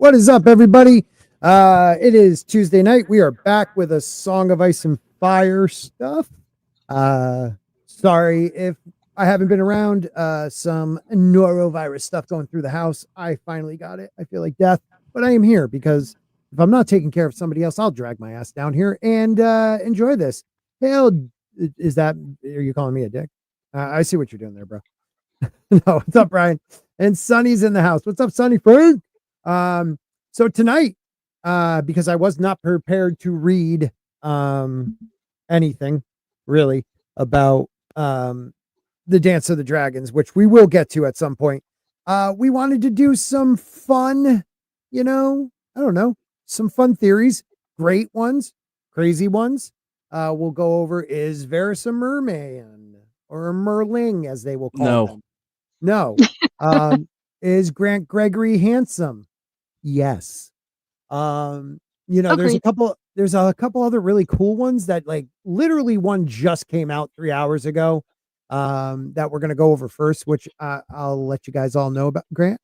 What is up, everybody? It is Tuesday night. We are back with a Song of Ice and Fire stuff. Sorry if I haven't been around. Some norovirus stuff going through the house. I finally got it. I feel like death, but I am here because if I'm not taking care of somebody else, I'll drag my ass down here and enjoy this. Hell, is that, are you calling me a dick? I see what you're doing there, bro. No, what's up, Brian? And Sonny's in the house. What's up, Sonny Frank? So tonight, because I was not prepared to read anything really about the Dance of the Dragons, which we will get to at some point. We wanted to do some fun, I don't know, some fun theories, great ones, crazy ones. We'll go over, is Varys a merman or a merling, as they will call them? No. Is Grant Gregory handsome? Yes. There's a couple other really cool ones that, like, literally one just came out 3 hours ago that we're going to go over first, which I'll let you guys all know about. Grant,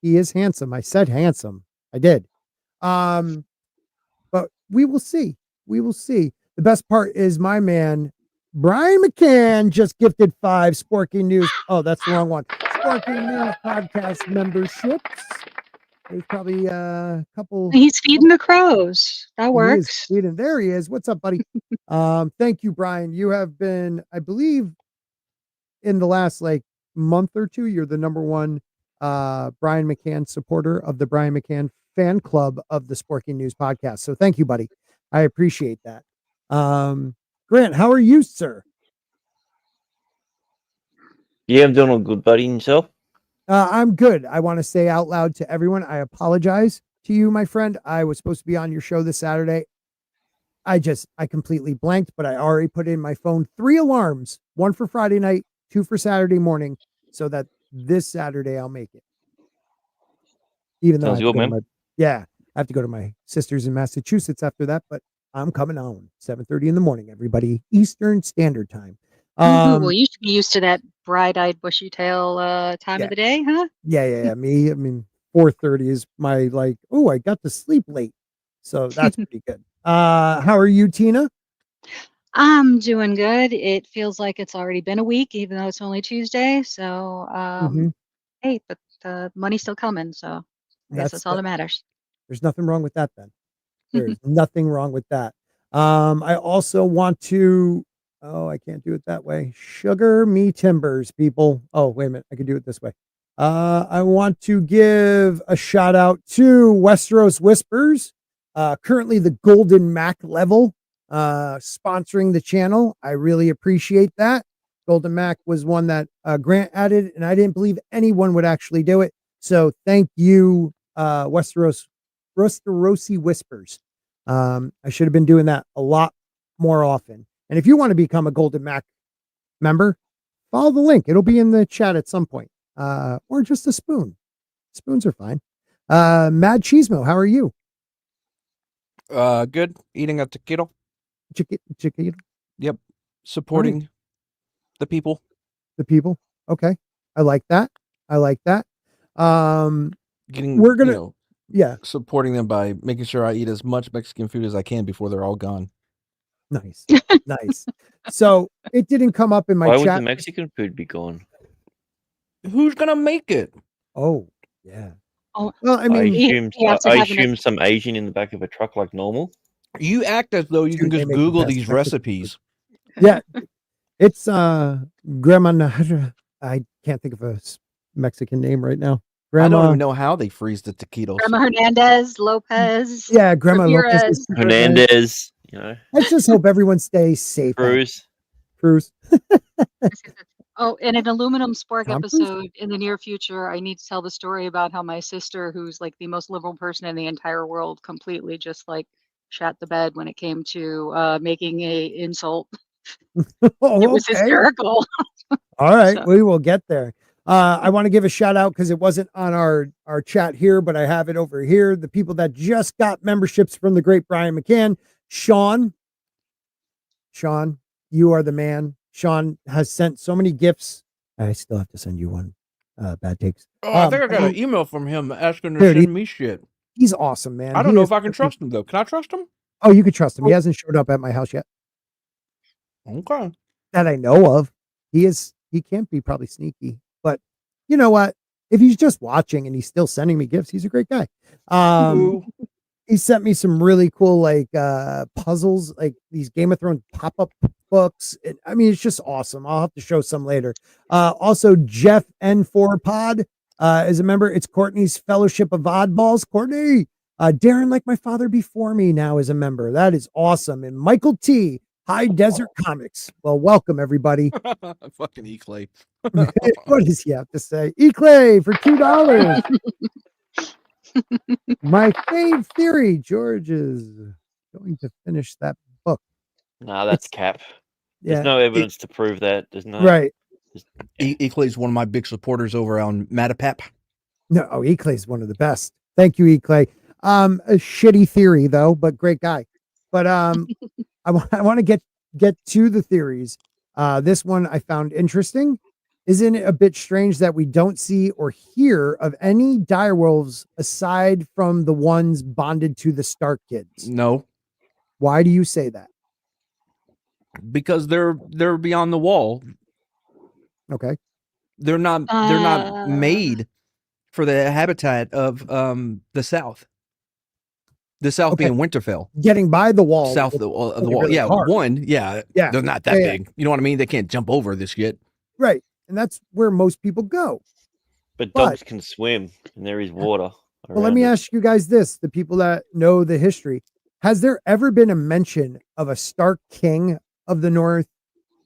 he is handsome. I said handsome. I did. But we will see. The best part is my man Brian McCann just gifted 5 Sporking News. Oh, that's the wrong one. Sporking News podcast memberships. There's probably a couple. He's feeding the crows. That works. There he is. What's up, buddy? Thank you, Brian. You have been, I believe, in the last month or two, you're the number one Brian McCann supporter of the Brian McCann fan club of the Sporking News podcast. So thank you, buddy. I appreciate that. Grant, how are you, sir? Yeah, I'm doing all good, buddy. And yourself? I'm good. I want to say out loud to everyone, I apologize to you, my friend. I was supposed to be on your show this Saturday. I completely blanked, but I already put in my phone 3 alarms, 1 for Friday night, 2 for Saturday morning, so that this Saturday I'll make it. Even though I have to go to my sister's in Massachusetts after that, but I'm coming on 7:30 in the morning, everybody, Eastern Standard Time. Well, you should be used to that bright-eyed, bushy-tail time of the day, huh? Yeah. Me, 4:30 is my I got to sleep late, so that's pretty good. How are you, Tina? I'm doing good. It feels like it's already been a week, even though it's only Tuesday. So, hey, but the money's still coming, so I guess that's all that matters. There's nothing wrong with that, then. There's nothing wrong with that. I also want to. Oh, I can't do it that way. Sugar me timbers, people. Oh, wait a minute. I can do it this way. I want to give a shout out to Westeros Whispers, currently the Golden Mac level, sponsoring the channel. I really appreciate that. Golden Mac was one that Grant added, and I didn't believe anyone would actually do it. So thank you, Westerosi Whispers. I should have been doing that a lot more often. And if you want to become a Golden Mac member, follow the link. It'll be in the chat at some point. Or just a spoon. Spoons are fine. Mad Cheesemo, how are you? Good. Eating a taquito. Chiquito? Yep. Supporting the people. The people. Okay. I like that. Supporting them by making sure I eat as much Mexican food as I can before they're all gone. Nice. So it didn't come up in my chat. Why would the Mexican food be gone? Who's gonna make it? Oh, yeah. Oh, well, I mean, I assume some Asian in the back of a truck like normal. You act as though you can just Google these recipes. Yeah, it's Grandma. I can't think of a Mexican name right now. Grandma, I don't even know how they freeze the taquitos. Grandma Hernandez, Lopez. Yeah, Grandma Ramirez. Lopez. Hernandez. Let's just hope everyone stays safe. Cruz. Oh, in an aluminum Spork episode in the near future, I need to tell the story about how my sister, who's like the most liberal person in the entire world, completely just shat the bed when it came to making a insult. It was hysterical. All right, so. We will get there. I want to give a shout out because it wasn't on our chat here, but I have it over here. The people that just got memberships from the great Brian McCann. Sean, you are the man. Sean has sent so many gifts. I still have to send you one. Bad takes. Oh, I think I got an email from him asking to Dude, send me shit. He's awesome, man. I don't He know is if I can freaking- trust him though. Can I trust him? Oh, you could trust him. He hasn't showed up at my house yet Okay. that I know of. He can't be probably sneaky, but you know what? If he's just watching and he's still sending me gifts, he's a great guy. Ooh. He sent me some really cool like puzzles, like these Game of Thrones pop-up books. I mean, it's just awesome. I'll have to show some later. Also, Jeff N4 Pod is a member. It's Courtney's Fellowship of Oddballs. Courtney, Darren, like my father before me, now is a member. That is awesome. And Michael T, High Desert Comics. Well, welcome everybody. Fucking E-Clay. What does he have to say? E-Clay for $2. My fave theory, George is going to finish that book. Nah, that's cap. There's Yeah, no evidence to prove that. There's no right. E-Clay's one of my big supporters over on Matapap. No, E-Clay is one of the best. Thank you, E-Clay. A shitty theory though, but great guy. But I want to get to the theories. This one I found interesting. Isn't it a bit strange that we don't see or hear of any direwolves aside from the ones bonded to the Stark kids? No, Why do you say that? because they're beyond the wall. Okay. They're not made for the habitat of the South. The South Okay. being Winterfell. Getting by the wall. South of the wall. really Yeah, hard. yeah. They're not that Yeah. big. You know what I mean? They can't jump over this shit. Right. And that's where most people go. But But- dogs can swim, and there is water. Well, let me ask you guys this, the people that know the history. Has there ever been a mention of a Stark king of the North,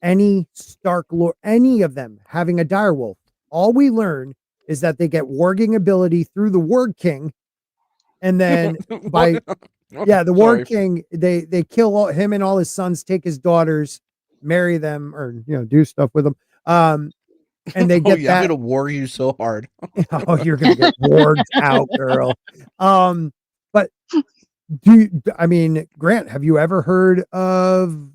any Stark lord, any of them having a direwolf? All we learn is that they get warging ability through the Warg King. And then by the Warg King, they kill him and all his sons, take his daughters, marry them, or do stuff with them. And they get that. I'm gonna war you so hard. Oh, you're gonna get warged out, girl. But I mean, Grant, have you ever heard of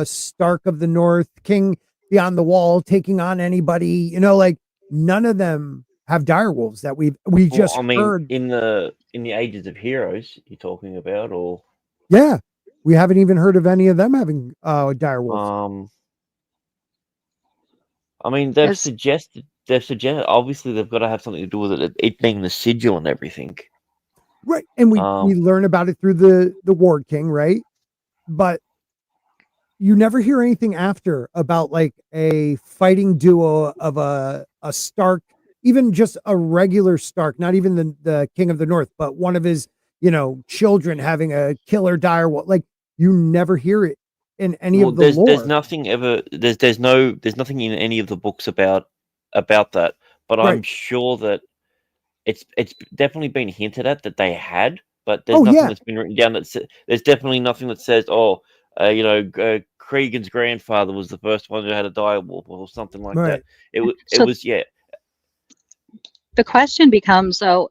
Stark of the North, King Beyond the Wall taking on anybody? Like none of them have direwolves that we just heard. in the Ages of Heroes, you're talking about, or Yeah, we haven't even heard of any of them having direwolves. I mean, they've suggested. Obviously, they've got to have something to do with it being the sigil and everything. Right, and we learn about it through the Warg King, right? But you never hear anything after about like a fighting duo of a Stark, even just a regular Stark, not even the King of the North, but one of his children having a killer direwolf. Like you never hear it in any of the lore. There's nothing ever. There's nothing in any of the books about that. But Right. I'm sure that it's definitely been hinted at that they had. But there's nothing that's been written down there's definitely nothing that says, Cregan's grandfather was the first one who had a direwolf or something like that. It was. The question becomes, though,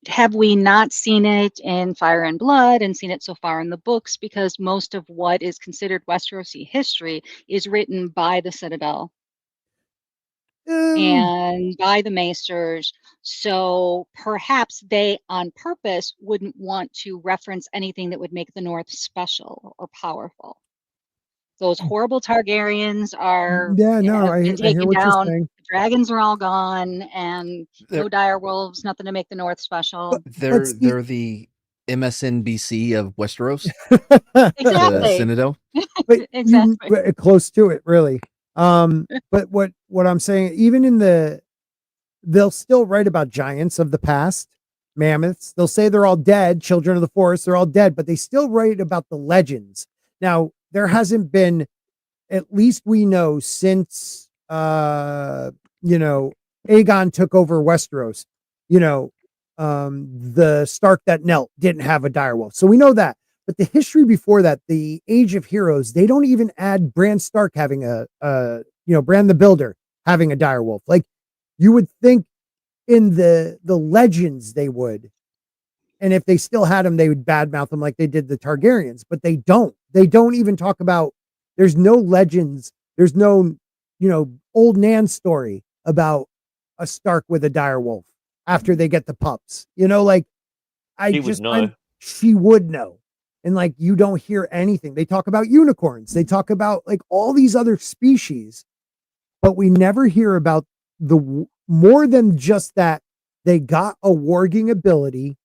have we not seen it in Fire and Blood and seen it so far in the books? Because most of what is considered Westerosi history is written by the Citadel and by the Maesters. So perhaps they, on purpose, wouldn't want to reference anything that would make the North special or powerful. Those horrible Targaryens are I hear taken what down. you're saying. The dragons are all gone, and no dire wolves, nothing to make the North special. They're the MSNBC of Westeros. Exactly. The Citadel. But Exactly. close to it, really. But what I'm saying, even they'll still write about giants of the past, mammoths. They'll say they're all dead, children of the forest, they're all dead, but they still write about the legends. Now, there hasn't been, at least we know, since Aegon took over Westeros, the Stark that knelt didn't have a direwolf. So we know that. But the history before that, the Age of Heroes, they don't even add Bran Stark having Bran the Builder having a direwolf. Like you would think in the legends they would. And if they still had them, they would badmouth them like they did the Targaryens, but they don't. They don't even talk about, there's no legends. There's no, old Nan story about a Stark with a direwolf after they get the pups. You know, like She would know. she would know. And like you don't hear anything. They talk about unicorns. They talk about like all these other species, but we never hear about more than just that they got a warging ability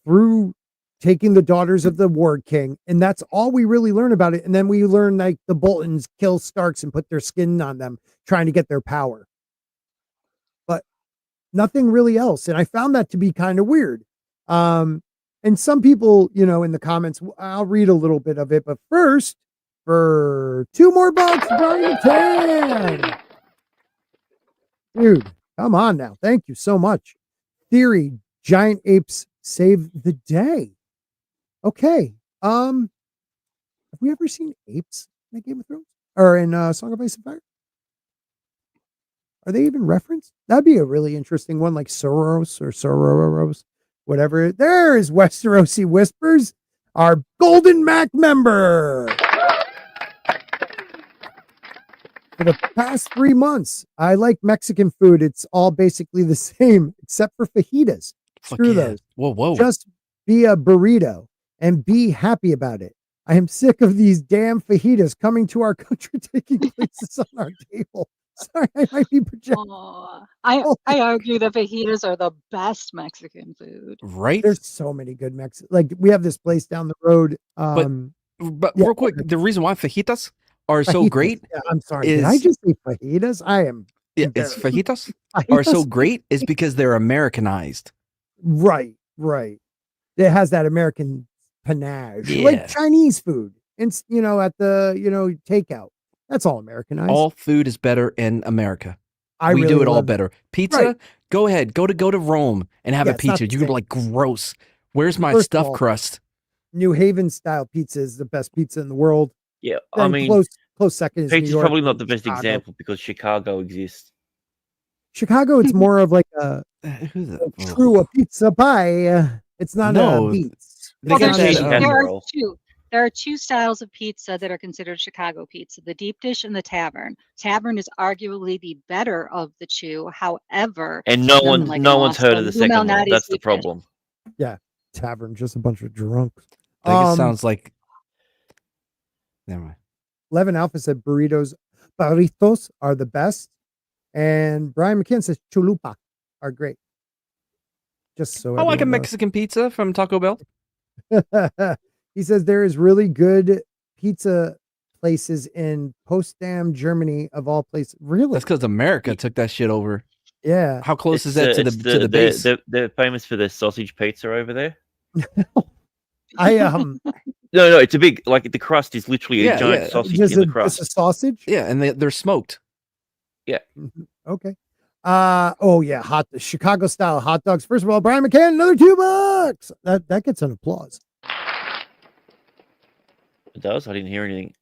through taking the daughters of the Warg King, and that's all we really learn about it. And then we learn like the Boltons kill Starks and put their skin on them, trying to get their power. But nothing really else. And I found that to be kind of weird. And some people, you know, in the comments, I'll read a little bit of it. But first, for $2 more, Brian 10. Dude, come on now. Thank you so much. Theory, giant apes save the day. Okay. Have we ever seen apes in Game of Thrones or in Song of Ice and Fire? Are they even referenced? That'd be a really interesting one, like Soros or Sororos, whatever. There is Westerosi Whispers, our Golden Mac member. For the past 3 months, I like Mexican food. It's all basically the same, except for fajitas. Screw those. Whoa. Just be a burrito and be happy about it. I am sick of these damn fajitas coming to our country, taking places on our table. Sorry, I might be projecting. I argue that fajitas are the best Mexican food. Right? There's so many good Mexican. Like we have this place down the road. But real quick, the reason why fajitas are so great. Yeah, I'm sorry. Did I just say fajitas? I am. Yeah, it's fajitas are so great is because they're Americanized. Right. It has that American panache, like Chinese food. And you know, at the takeout. That's all Americanized. All food is better in America. We really do it all better. Pizza, go ahead. Go to Rome and have a pizza. You're gonna be like, gross. Where's my stuffed crust? New Haven style pizza is the best pizza in the world. Yeah, Then I mean, close second is New pizza's York, probably not the best Chicago. example because Chicago exists. Chicago, it's more of like a true pizza pie. It's not a beats. Well, there are two styles of pizza that are considered Chicago pizza: the deep dish and the tavern. Tavern is arguably the better of the two. However, and no one's heard of the second one. That's the problem. Yeah, tavern, just a bunch of drunks. I think it sounds like. Never mind. 11 Alpha said burritos are the best, and Brian McKinn says chulupa are great. Just so I like a Mexican pizza from Taco Bell. He says there is really good pizza places in Potsdam, Germany, of all places. Really? That's because America took that shit over. Yeah. How close is that to the base? They're famous for their sausage pizza over there. No, it's a big, like the crust is literally a giant sausage in the crust. It's a sausage? Yeah, and they're smoked. Yeah. Okay. The Chicago style hot dogs. First of all, Brian McCann, another $2. That gets an applause. It does? I didn't hear anything.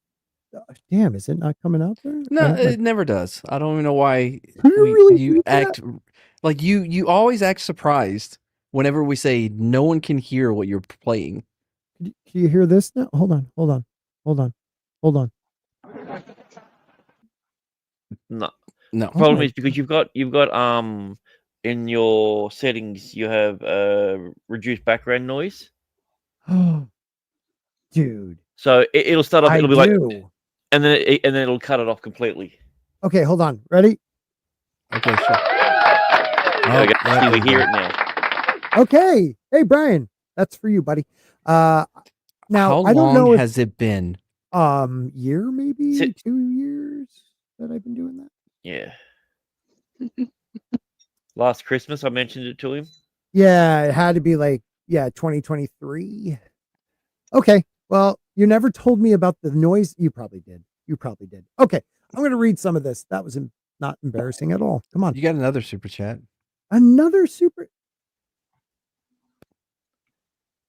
Damn, is it not coming out there? No, it never does. I don't even know why you act like you always act surprised whenever we say no one can hear what you're playing. Can you hear this now? Hold on. No. Problem is because you've got in your settings you have reduced background noise. Oh, dude. So it'll start off. It'll be like, and then it'll cut it off completely. Okay, hold on. Ready? Okay, sure. We hear it now. Okay. Hey, Brian, that's for you, buddy. Now how I don't long know has it been? Year maybe 2 years that I've been doing that. Yeah. Last Christmas, I mentioned it to him. Yeah, it had to be like 2023. Okay. Well, you never told me about the noise. You probably did. Okay. I'm going to read some of this. That was not embarrassing at all. Come on. You got another super chat. Another super.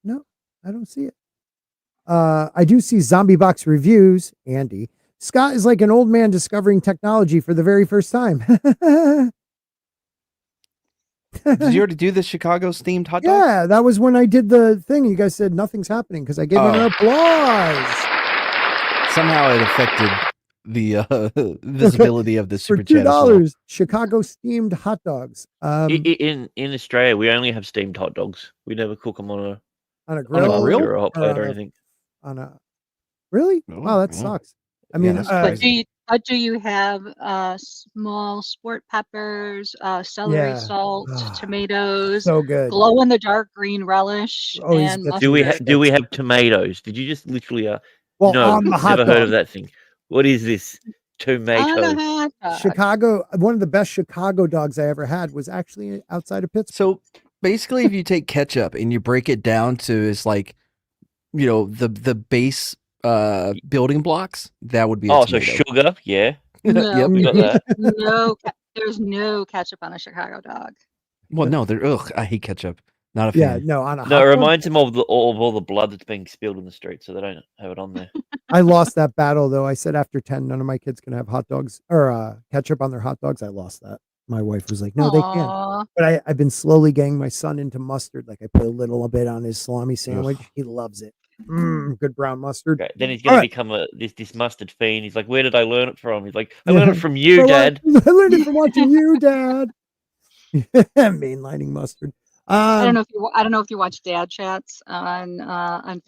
No, I don't see it. I do see Zombie Box reviews. Andy. Scott is like an old man discovering technology for the very first time. Did you already do the Chicago steamed hot dog? Yeah, that was when I did the thing. You guys said nothing's happening because I gave it an applause. Somehow it affected visibility of the For super chat as well. $2, Chicago steamed hot dogs. In Australia, we only have steamed hot dogs. We never cook them on On a a grill grill? or a hot or plate or on anything. a really? Oh, Wow, that yeah. sucks. I Yeah, mean, that's But crazy. do you have small sport peppers, celery yeah. salt, tomatoes, So good. glow in the dark green relish, Oh, he's and gets Do me we with mustard? do we this. have tomatoes? Did you just literally Well, no, on the hot never heard dog. of that thing. What is this? On a Tomato. hot dog. Chicago, one of the best Chicago dogs I ever had was actually outside of Pittsburgh. So basically, if you take ketchup and you break it down to its like, the base building blocks, that would be a Oh, so tomato. sugar, yeah. No, Yep. We got that. there's no ketchup on a Chicago dog. Well, no, I hate ketchup. Not a Yeah, fan. no, on a No, hot it dog. reminds him of all the blood that's being spilled in the street, so they don't have it on there. I lost that battle though. I said after 10, none of my kids can have hot dogs or ketchup on their hot dogs. I lost that. My wife was like, no, they can't. Aw. But I've been slowly getting my son into mustard. Like I put a little bit on his salami sandwich. He loves it. Good brown mustard. Okay, then he's All gonna right. become this mustard fiend. He's like, where did I learn it from? He's like, I learned it from you, I Dad. learned it from watching you, Dad. Mainlining mustard. I don't know if you watch Dad Chats on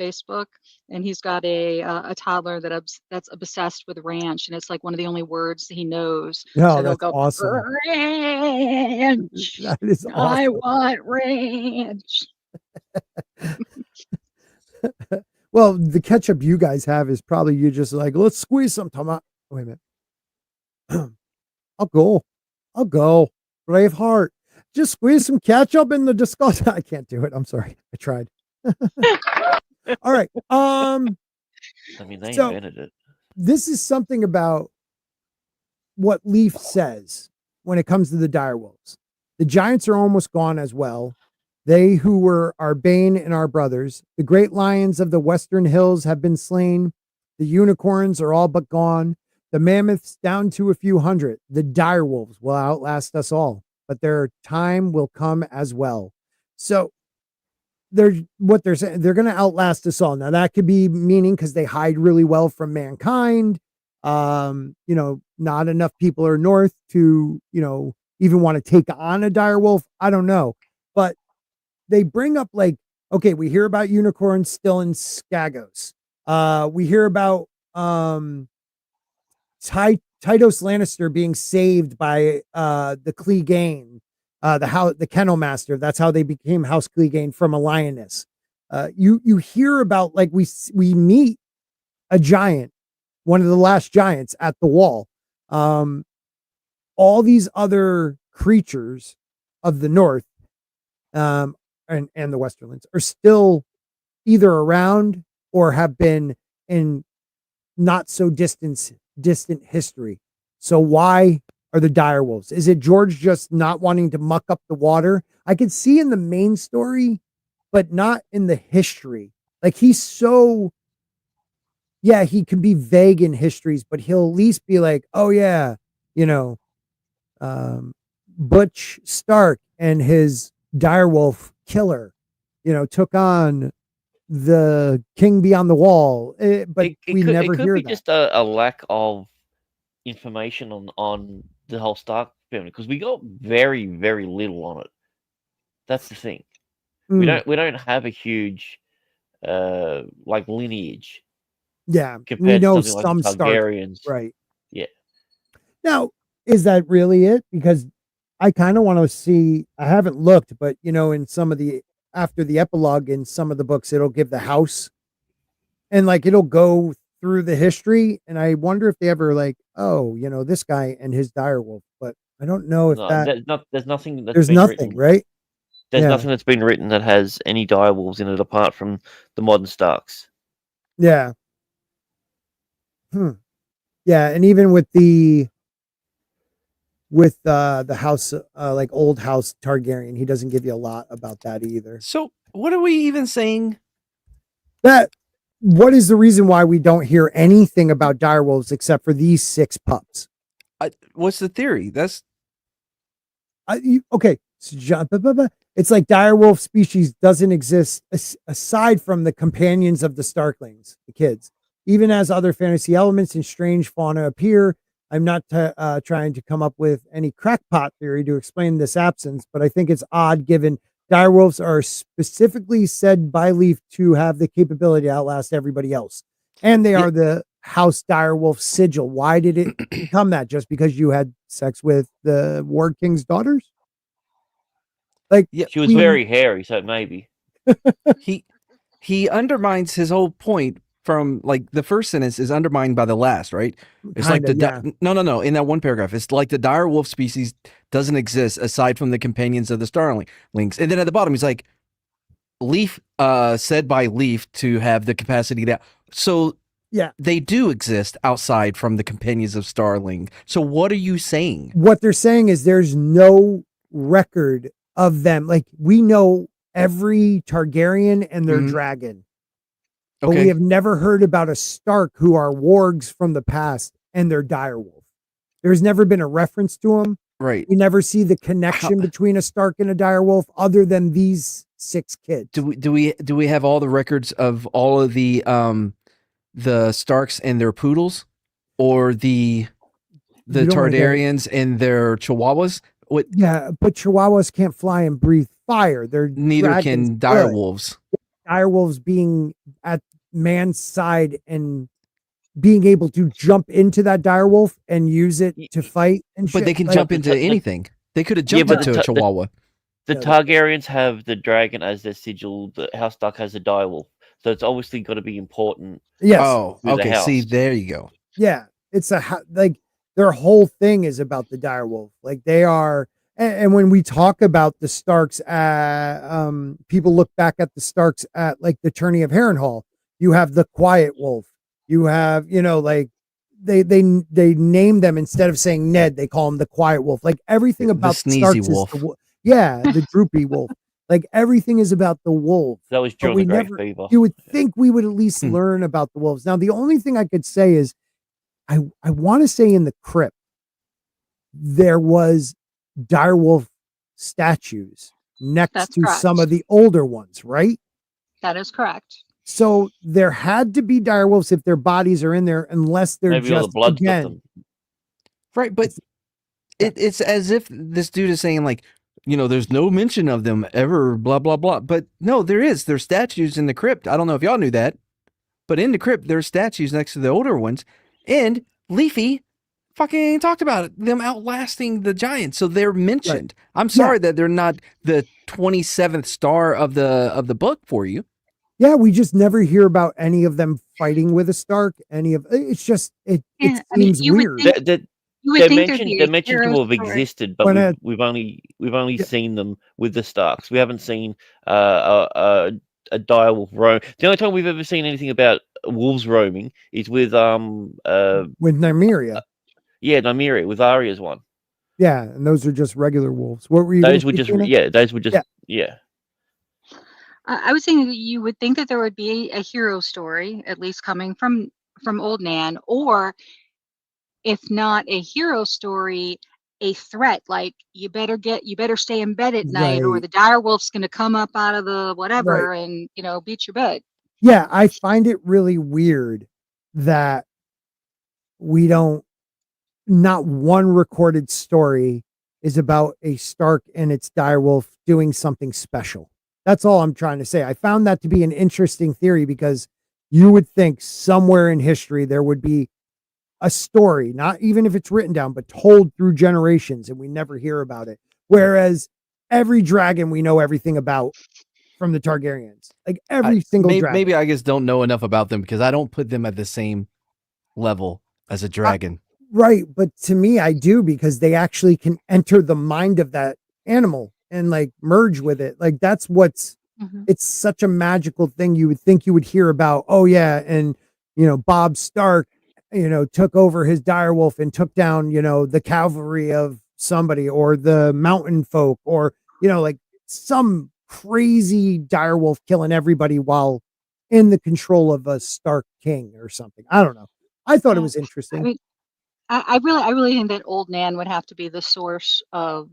Facebook, and he's got a toddler that's obsessed with ranch, and it's like one of the only words he knows. No, So he'll that's go, awesome. ranch. That is awesome. I want ranch. Well, the ketchup you guys have is probably you just like, let's squeeze some tomato. Wait a minute. I'll go. Braveheart. Just squeeze some ketchup in the disgust. I can't do it. I'm sorry. I tried. All right. I mean, they invented it. This is something about what Leaf says when it comes to the direwolves. The giants are almost gone as well. They who were our bane and our brothers. The great lions of the western hills have been slain. The unicorns are all but gone. The mammoths down to a few hundred. The direwolves will outlast us all, but their time will come as well. So they're saying, they're going to outlast us all. Now that could be meaning because they hide really well from mankind. Not enough people are north to, even want to take on a direwolf. I don't know, but they bring up like, okay, we hear about unicorns still in Skagos. We hear about Titus Lannister being saved by the Clegane, the Kennel Master. That's how they became House Clegane from a lioness. You hear about like we meet a giant, one of the last giants at the wall. All these other creatures of the north, and the Westerlands are still either around or have been in not so distant history. So why are the direwolves? Is it George just not wanting to muck up the water? I could see in the main story, but not in the history. Like he can be vague in histories, but he'll at least be like, oh yeah, Butch Stark and his direwolf killer, took on the king beyond the wall. But we never hear that. It could be just a lack of information on the whole Stark family because we got very, very little on it. That's the thing. We don't have a huge lineage. Yeah, compared we know to something like the Targaryens. Right. Yeah. Now, is that really it? Because I kind of want to see. I haven't looked, but in some of the after the epilogue in some of the books, it'll give the house, and like it'll go through the history. And I wonder if they ever like, this guy and his direwolf. But I don't know if there's nothing. There's nothing, right? There's nothing that's been written that has any direwolves in it apart from the modern Starks. Yeah. Yeah, and even with the house, like old house Targaryen, he doesn't give you a lot about that either. So what are we even saying? What is the reason why we don't hear anything about direwolves except for these 6 pups? What's the theory? That's okay. So, it's like direwolf species doesn't exist aside from the companions of the Starklings, the kids. Even as other fantasy elements and strange fauna appear, I'm not trying to come up with any crackpot theory to explain this absence, but I think it's odd given direwolves are specifically said by Leaf to have the capability to outlast everybody else. And they are the House Direwolf sigil. Why did it become that? Just because you had sex with the Ward King's daughters? Like, She was very hairy, so maybe. He undermines his whole point from like the first sentence is undermined by the last, right? It's Kinda, like no. In that one paragraph, it's like the dire wolf species doesn't exist aside from the companions of the starlings. And then at the bottom, he's like, Leaf, said by Leaf to have the capacity that. So they do exist outside from the companions of Starling. So what are you saying? What they're saying is there's no record of them. Like, we know every Targaryen and their dragon. But we have never heard about a Stark who are wargs from the past and their direwolf. There's never been a reference to them. Right. We never see the connection between a Stark and a direwolf other than these 6 kids. Do we have all the records of all of the Starks and their poodles, or the Targaryens and their chihuahuas? What? Yeah, but chihuahuas can't fly and breathe fire. They're neither can direwolves. Direwolves being at man's side and being able to jump into that direwolf and use it to fight and but shit. They can jump into anything. They could have jumped into a chihuahua. The Targaryens have the dragon as their sigil. The House Stark has the direwolf, so it's obviously got to be important. Yes. Oh, okay. See, there you go. Yeah, it's like their whole thing is about the direwolf. Like they are. And when we talk about the Starks, people look back at the Starks at like the tourney of Harrenhal. You have the Quiet Wolf. You have, like they name them instead of saying Ned, they call him the Quiet Wolf. Like everything about the Sneezy Starks Wolf. is the droopy wolf. Like everything is about the wolf. That was during the Great Fever. You would think we would at least learn about the wolves. Now, the only thing I could say is, I want to say in the crypt there was direwolf statues next to some of the older ones, right? That is correct. So there had to be direwolves if their bodies are in there, unless they're maybe just all the blood them. Right, but it's as if this dude is saying like, there's no mention of them ever, blah blah blah. But no, there is. There's statues in the crypt. I don't know if y'all knew that, but in the crypt there's statues next to the older ones, and Leafy fucking talked about it, them outlasting the giants, so they're mentioned. Right. I'm sorry that they're not the 27th star of the book for you. Yeah, we just never hear about any of them fighting with a Stark. It's just it seems weird. They mentioned to have existed, but we've only seen them with the Starks. We haven't seen a direwolf roam. The only time we've ever seen anything about wolves roaming is with Nymeria. Nymeria with Arya's one. Yeah, and those are just regular wolves. What were you? Those were just I was saying that you would think that there would be a hero story, at least coming from Old Nan, or if not a hero story, a threat, like you better stay in bed at night, or the direwolf's going to come up out of the whatever and beat your butt. Yeah, I find it really weird that not one recorded story is about a Stark and its direwolf doing something special. That's all I'm trying to say. I found that to be an interesting theory, because you would think somewhere in history there would be a story, not even if it's written down, but told through generations, and we never hear about it. Whereas every dragon we know everything about from the Targaryens, like every single dragon. Maybe I just don't know enough about them because I don't put them at the same level as a dragon. Right. But to me, I do, because they actually can enter the mind of that animal and like merge with it. Like that's it's such a magical thing. You would think you would hear about, and Bob Stark, took over his direwolf and took down, the cavalry of somebody, or the mountain folk, or, like some crazy direwolf killing everybody while in the control of a Stark king or something. I don't know. I thought it was interesting. I really think that old Nan would have to be the source of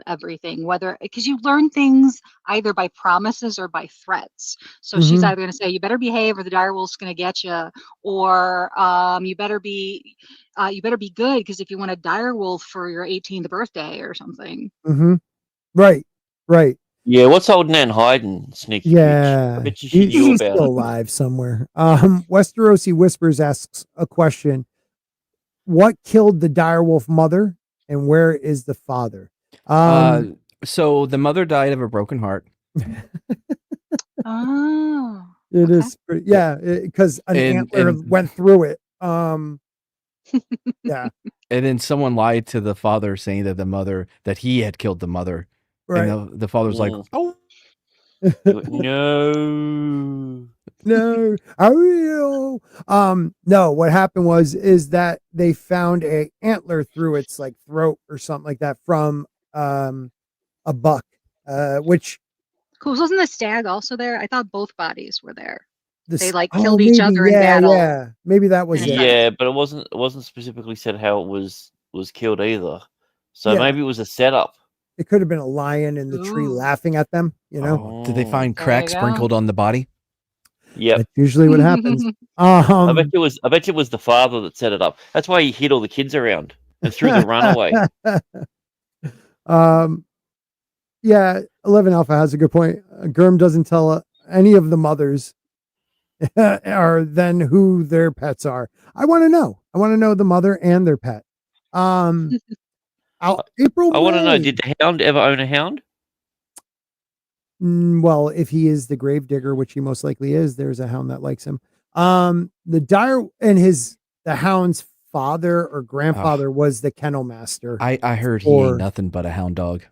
everything, whether because you learn things either by promises or by threats. So she's either going to say, "You better behave, or the direwolf's going to get you," or "You better be good because if you want a direwolf for your 18th birthday or something." Right. Yeah, what's old Nan hiding, sneaky bitch? I bet you she knew he's about still it. alive somewhere. Westerosi Whispers asks a question. What killed the direwolf mother, and where is the father? So the mother died of a broken heart. Oh, it is pretty, because an antler went through it. Yeah. And then someone lied to the father saying that he had killed the mother. Right. And the father was like, "Oh, no. No. No, what happened is that they found a antler through its like throat or something like that from a buck, which cool. Wasn't the stag also there? I thought both bodies were there. They like oh, killed each other in battle. Yeah, maybe that was it. Yeah, but it wasn't specifically said how it was killed either. So maybe it was a setup. It could have been a lion in the tree laughing at them, you know. Did they find crack sprinkled on the body? Yep. That's usually what happens. I bet you it was the father that set it up. That's why he hid all the kids around and threw the runaway. Yeah, 11 Alpha has a good point. Gurm doesn't tell any of the mothers or then who their pets are. I want to know. I want to know the mother and their pet. April. I want to know, did the hound ever own a hound? Well, if he is the gravedigger, which he most likely is, there's a hound that likes him. The hound's father or grandfather was the kennel master. I heard he ain't nothing but a hound dog.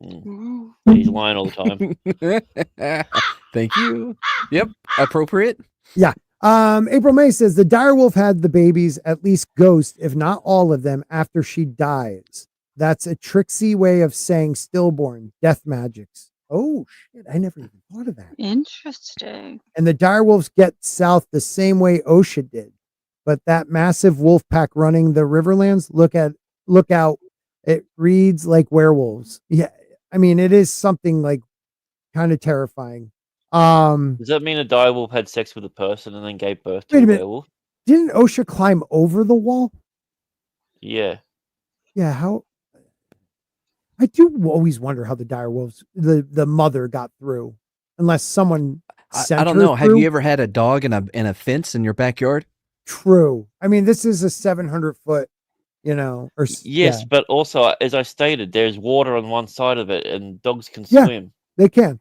He's lying all the time. Thank you. Yep, appropriate. Yeah. April May says the direwolf had the babies, at least ghost, if not all of them, after she dies. That's a tricksy way of saying stillborn, death magics. Oh shit! I never even thought of that. Interesting. And the direwolves get south the same way OSHA did, but that massive wolf pack running the Riverlands. Look out! It reads like werewolves. Yeah, I mean it is something like kind of terrifying. Does that mean a direwolf had sex with a person and then gave birth to a werewolf? Didn't OSHA climb over the wall? Yeah. Yeah. How? I do always wonder how the direwolves, the mother got through, unless someone sent I don't know. Have you ever had a dog in a fence in your backyard? True. I mean, this is a 700-foot, or yes, but also as I stated, there's water on one side of it, and dogs can swim. They can.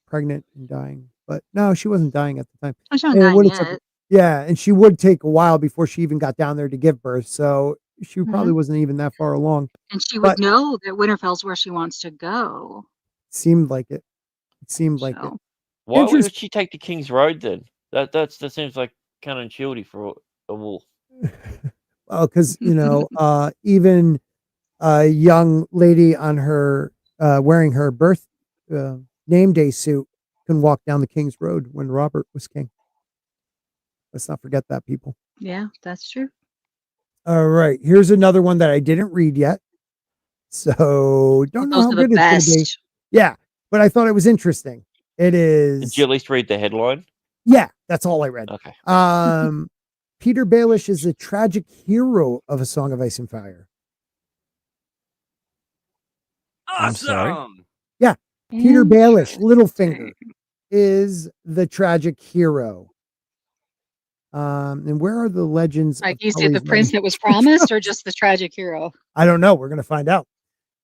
Pregnant and dying, but no, she wasn't dying at the time. She wasn't dying yet. And she would take a while before she even got down there to give birth, so she probably wasn't even that far along. And she would know that Winterfell's where she wants to go. Seemed like it. Like it. Why would she take the King's Road then? That seems like counterintuitive for a wolf. Well, because even a young lady on her wearing her birth name day suit can walk down the King's Road when Robert was king. Let's not forget that, people. Yeah, that's true. All right, here's another one that I didn't read yet, so don't know how good it's going to be. Yeah, but I thought it was interesting. It is. Did you at least read the headline? Yeah, that's all I read. Okay. Peter Baelish is a tragic hero of A Song of Ice and Fire. Awesome. I'm sorry. Yeah, Peter Baelish, Littlefinger, is the tragic hero. And where are the legends? Like you said, the prince that was promised, or just the tragic hero? I don't know. We're gonna find out.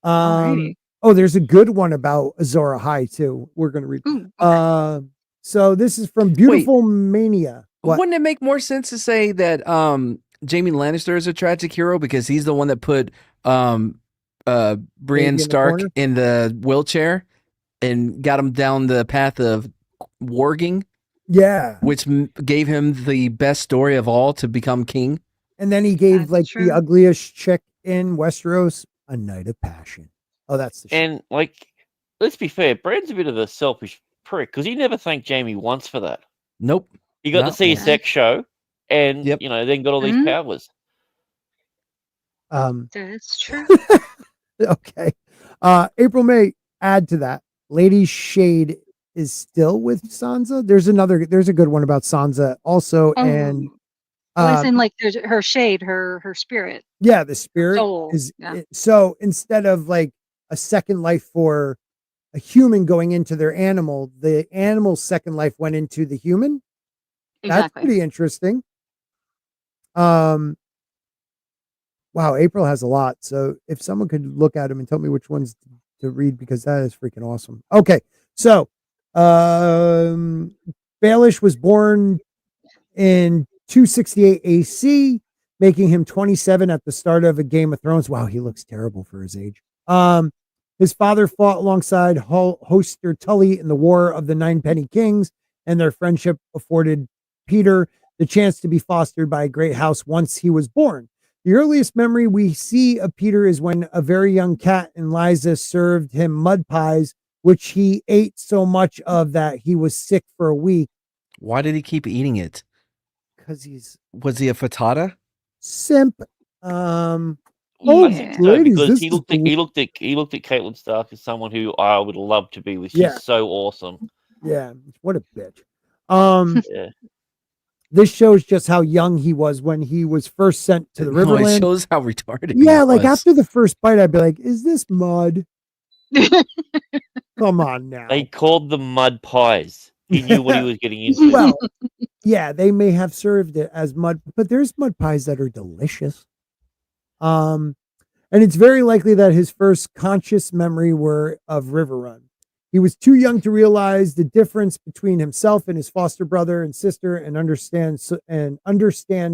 Oh, there's a good one about Azor Ahai too. We're gonna read. Ooh, okay. So this is from Beautiful Mania. What? Wouldn't it make more sense to say that Jaime Lannister is a tragic hero because he's the one that put Brienne Stark in the wheelchair and got him down the path of warging? Yeah. Which gave him the best story of all to become king. And then he gave the ugliest chick in Westeros a night of passion. Oh, that's the shit. And let's be fair, Bran's a bit of a selfish prick because he never thanked Jaime once for that. Nope. He got to see a sex show and then got all these powers. That's true. Okay. April May, add to that. Lady Shade is still with Sansa. There's a good one about Sansa also. And well, as in like there's her shade, her spirit. yeah, the spirit soul. is Yeah. so instead of like a second life for a human going into their animal, the animal's second life went into the human. That's Exactly. pretty interesting. Wow, April has a lot. So if someone could look at them and tell me which ones to read, because that is freaking awesome. Okay. So Baelish was born in 268 AC, making him 27 at the start of a Game of Thrones. Wow, he looks terrible for his age. His father fought alongside Hoster Tully in the War of the Nine Penny Kings, and their friendship afforded Peter the chance to be fostered by a great house once he was born. The earliest memory we see of Peter is when a very young Cat and Liza served him mud pies, which he ate so much of that he was sick for a week. Why did he keep eating it? Because was he a fatata? Simp. I Oh, think so, ladies, because this he is looked at the- he looked at Caitlin Stark as someone who I would love to be with. She's Yeah. so awesome. Yeah, what a bitch. Yeah. This shows just how young he was when he was first sent to the No, it Riverland. shows how retarded Yeah, he like was. after the first bite, I'd be like, "Is this mud?" Come on now. They called them mud pies. He knew what he was getting into. Well, yeah, they may have served it as mud, but there's mud pies that are delicious. And it's very likely that his first conscious memory were of River Run. He was too young to realize the difference between himself and his foster brother and sister and understand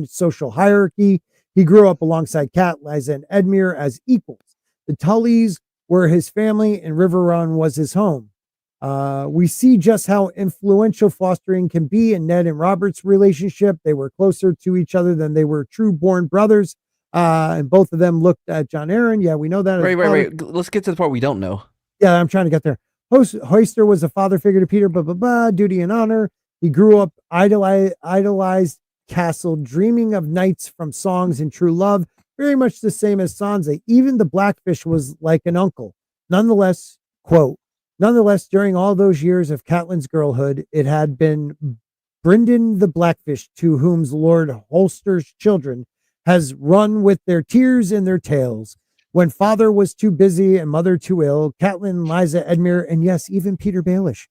social hierarchy. He grew up alongside Cat, Liza, and Edmure as equals. The Tullys were his family, and River Run was his home. We see just how influential fostering can be in Ned and Robert's relationship. They were closer to each other than they were true born brothers. And both of them looked at John Aaron. Yeah, we know that. Wait. Let's get to the part we don't know. Yeah, I'm trying to get there. Hoyster was a father figure to Peter, duty and honor. He grew up idolized castle, dreaming of knights from songs and true love, very much the same as Sansa. Even the Blackfish was like an uncle. Nonetheless, during all those years of Catelyn's girlhood, it had been Brynden the Blackfish to whom Lord Holster's children has run with their tears and their tails. When father was too busy and mother too ill, Catelyn, Liza, Edmure, and yes, even Peter Baelish,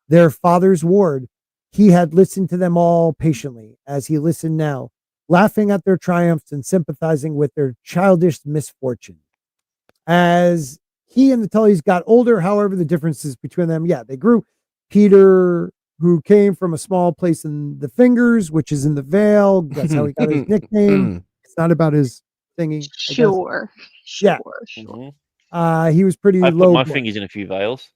their father's ward, he had listened to them all patiently, as he listened now, laughing at their triumphs and sympathizing with their childish misfortune. As he and the Tullys got older, however, the differences between them, yeah, they grew. Peter, who came from a small place in the Fingers, which is in the Vale, that's how he got his nickname. It's not about his singing. Sure. Yeah. Mm-hmm. He was pretty I low. put my fingers in a few veils.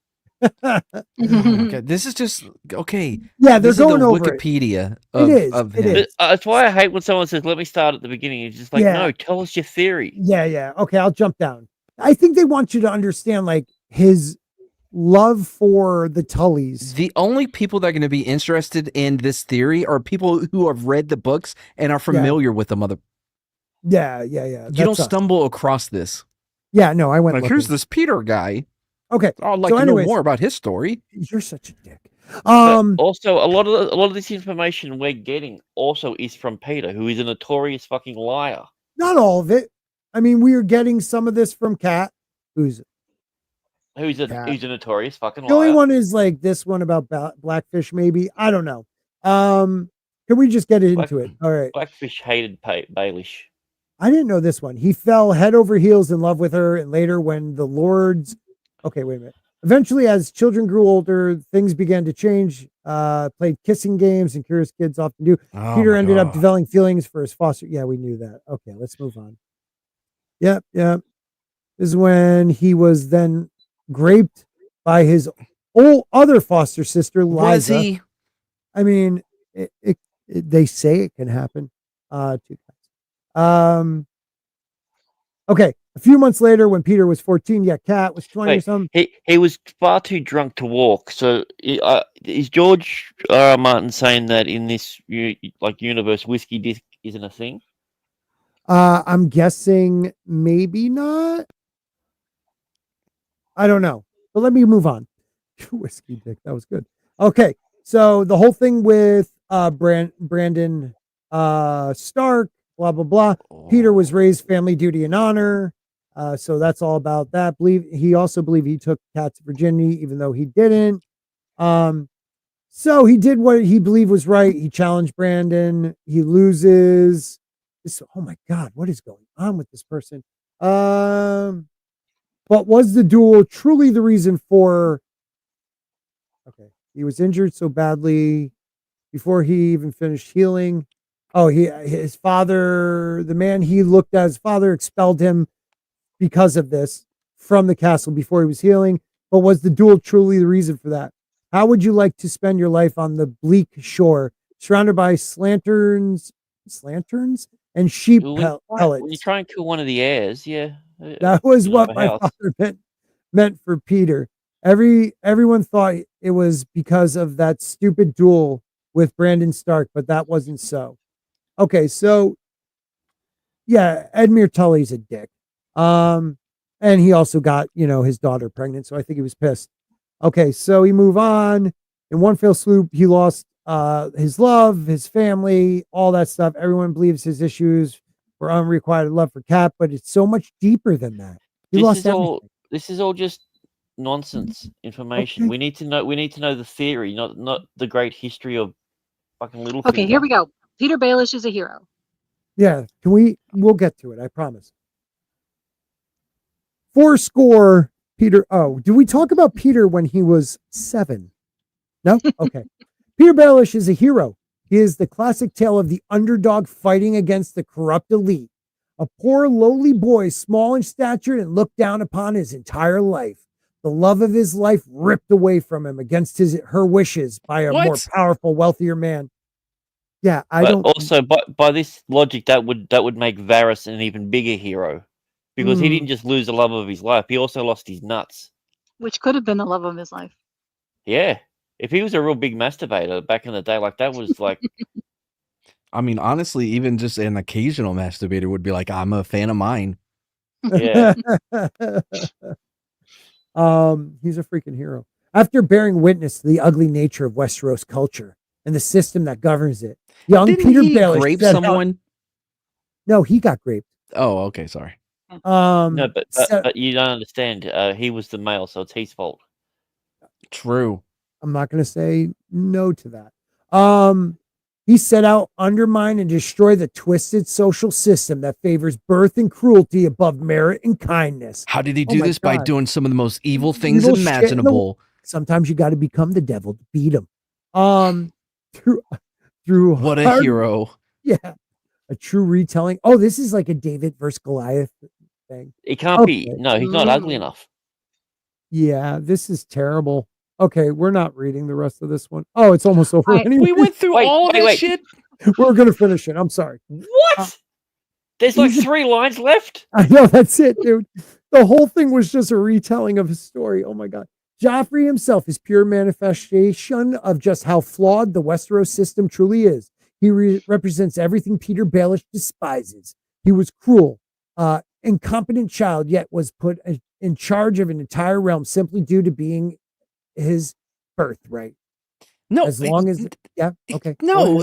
Okay, this is just okay. Yeah, they're this is going the over Wikipedia it. of, It is. of It him. is. That's why I hate when someone says, "Let me start at the beginning." It's just like, Yeah. no, tell us your theory. Yeah. Okay, I'll jump down. I think they want you to understand like his love for the Tullys. The only people that are going to be interested in this theory are people who have read the books and are familiar with the mother. Yeah. You don't stumble across this. Yeah, no, I went like, looking. here's this Peter guy. Okay. I'd like to know more about his story. You're such a dick. Also, a lot of this information we're getting also is from Peter, who is a notorious fucking liar. Not all of it. I mean, we are getting some of this from Cat, who's a notorious fucking liar. The only one is like this one about Blackfish, maybe. I don't know. Can we just get into it? All right. Blackfish hated Baelish. I didn't know this one. He fell head over heels in love with her, and later when the lords... Okay, wait a minute. Eventually, as children grew older, things began to change. Played kissing games, and curious kids often do. Peter ended up developing feelings for his foster... Yeah, we knew that. Okay, let's move on. Yep. This is when he was then raped by his other foster sister, Liza. Was he? I mean, they say it can happen. Okay. A few months later, when Peter was 14, Cat was 20 or something. He was far too drunk to walk. So is George Martin saying that in this universe, whiskey dick isn't a thing? I'm guessing maybe not. I don't know. But let me move on. Whiskey dick. That was good. Okay. So the whole thing with Brandon Stark, blah blah blah. Peter was raised family duty and honor. So that's all about that. He also believed he took Kat's virginity, even though he didn't. So he did what he believed was right. He challenged Brandon. He loses. Oh my God, what is going on with this person? But was the duel truly the reason for? Okay, he was injured so badly before he even finished healing. Oh, his father, the man he looked at, his father expelled him because of this from the castle before he was healing. But was the duel truly the reason for that? How would you like to spend your life on the bleak shore, surrounded by slanterns, and sheep When pellets? you try and kill one of the heirs, yeah. That was you know, what of a my house. father meant for Peter. Everyone thought it was because of that stupid duel with Brandon Stark, but that wasn't so. Okay, so yeah, Edmure Tully's a dick. And he also got, his daughter pregnant, so I think he was pissed. Okay, so we move on. In one fell swoop, he lost his love, his family, all that stuff. Everyone believes his issues were unrequited love for Kat, but it's so much deeper than that. He lost everything. This is all just nonsense information. Okay. We need to know the theory, not the great history of fucking Littlefinger. Okay, here we go. Peter Baelish is a hero. Yeah, we'll get to it, I promise. 4 Peter. Oh, did we talk about Peter when he was 7? No? Okay. Peter Baelish is a hero. He is the classic tale of the underdog fighting against the corrupt elite. A poor, lowly boy, small in stature and looked down upon his entire life. The love of his life ripped away from him against her wishes by a more powerful, wealthier man. Yeah, Also, by this logic, that would make Varys an even bigger hero, because he didn't just lose the love of his life; he also lost his nuts, which could have been the love of his life. Yeah, if he was a real big masturbator back in the day, like that was like. I mean, honestly, even just an occasional masturbator would be like, "I'm a fan of mine." Yeah. He's a freaking hero. After bearing witness to the ugly nature of Westeros culture and the system that governs it, Didn't Peter he Baelish grape someone? No, he got raped. Oh, okay, sorry. No, but you don't understand. He was the male, so it's his fault. True. I'm not going to say no to that. He set out undermine and destroy the twisted social system that favors birth and cruelty above merit and kindness. How did he do this? By doing some of the most evil things imaginable. Sometimes you got to become the devil to beat him. Through what a hero. Yeah. A true retelling. Oh, this is like a David versus Goliath thing. It can't be. No, he's not ugly enough. Yeah, this is terrible. Okay, we're not reading the rest of this one. Oh, it's almost over anyway. We went through all of that shit. We're going to finish it. I'm sorry. What? There's like 3 lines left. I know, that's it, dude. The whole thing was just a retelling of his story. Oh my God. Joffrey himself is pure manifestation of just how flawed the Westeros system truly is. He represents everything Peter Baelish despises. He was cruel, incompetent child, yet was put in charge of an entire realm simply due to being his birthright. No, as long as okay. No,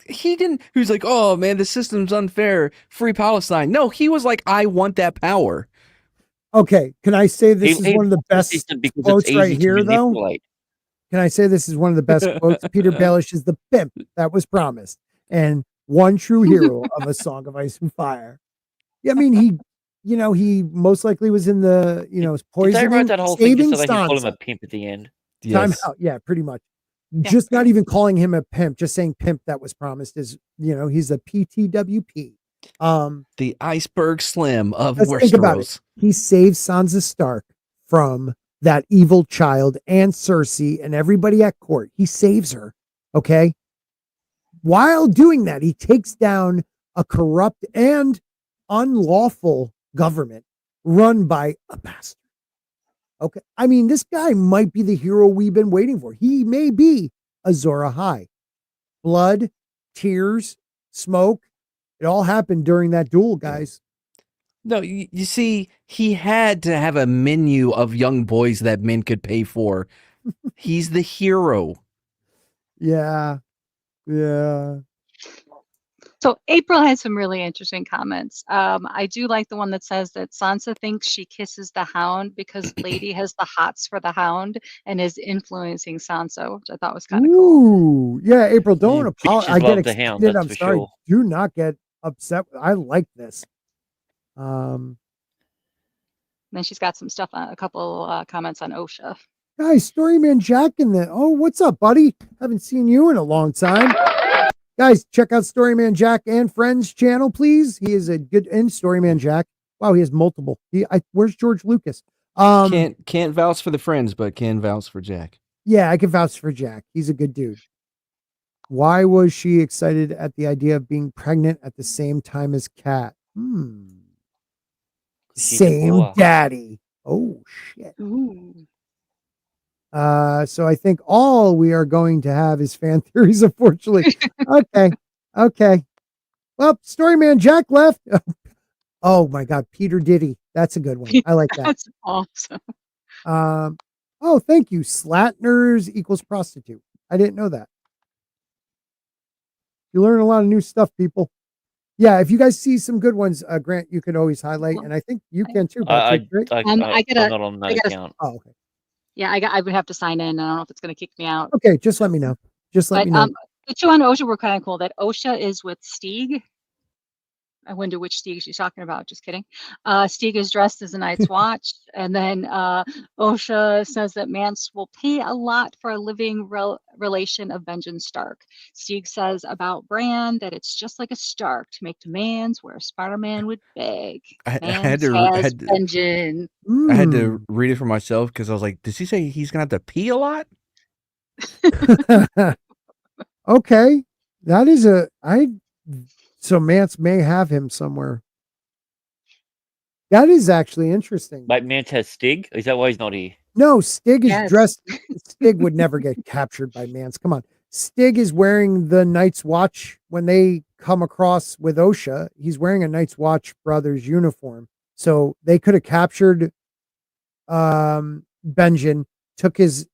he didn't. He was like, "Oh man, the system's unfair. Free Palestine." No, he was like, "I want that power." Okay, can I say this is one of the best quotes right here, though? Can I say this is one of the best quotes? Peter Baelish is the pimp that was promised, and one true hero of A Song of Ice and Fire. Yeah, I mean, he most likely was in the, poisoning, Did they write that whole thing just so they can call him a pimp at the end? Yes. Time out. Yeah, pretty much. Yeah. Just not even calling him a pimp, just saying pimp that was promised is, he's a PTWP. The Iceberg Slim of Westeros. Think about it. He saves Sansa Stark from that evil child and Cersei and everybody at court. He saves her. Okay. While doing that, he takes down a corrupt and unlawful government run by a bastard. Okay. I mean, this guy might be the hero we've been waiting for. He may be Azor Ahai. Blood, tears, smoke. It all happened during that duel, guys. No, you see, he had to have a menu of young boys that men could pay for. He's the hero. Yeah. Yeah. So April had some really interesting comments. I do like the one that says that Sansa thinks she kisses the Hound because Lady has the hots for the Hound and is influencing Sansa, which I thought was kind of cool. Ooh. Yeah, April, don't apologize. Bitches I get love the Hound, excited. that's I'm for sorry. sure. Do not get upset. I like this. And then she's got some stuff on a couple comments on OSHA. Guys, Storyman Jack in the what's up, buddy? Haven't seen you in a long time. Guys, check out Storyman Jack and Friends channel, please. He is a good and Storyman Jack. Wow, he has multiple. Where's George Lucas? Can't vouch for the Friends, but can vouch for Jack. Yeah, I can vouch for Jack. He's a good dude. Why was she excited at the idea of being pregnant at the same time as Kat? Same daddy. Oh shit. Ooh. So I think all we are going to have is fan theories, unfortunately. Okay. Well, Storyman Jack left. Oh my God, Peter Diddy. That's a good one. I like that. That's awesome. Oh, thank you. Slatners equals prostitute. I didn't know that. You learn a lot of new stuff, people. Yeah, if you guys see some good ones, Grant, you can always highlight, and I think you can too. I'm not on that account. Oh, okay. Yeah, I would have to sign in. I don't know if it's going to kick me out. Okay, just let me know. Let me know. The two on OSHA were kind of cool. That OSHA is with Stieg. I wonder which Stieg she's talking about. Just kidding. Stieg is dressed as a Night's Watch. And then OSHA says that Mance will pay a lot for a living relation of Benjen Stark. Stieg says about Bran that it's just like a Stark to make demands where Spider-Man would beg. I had to Benjen. I had to read it for myself because I was like, does he say he's going to have to pee a lot? Okay. That is so Mance may have him somewhere. That is actually interesting. Like Mance has Stig? Is that why he's not here? No, Stig is dressed. Stig would never get captured by Mance. Come on. Stig is wearing the Night's Watch when they come across with OSHA. He's wearing a Night's Watch Brothers uniform. So they could have captured Benjen, took his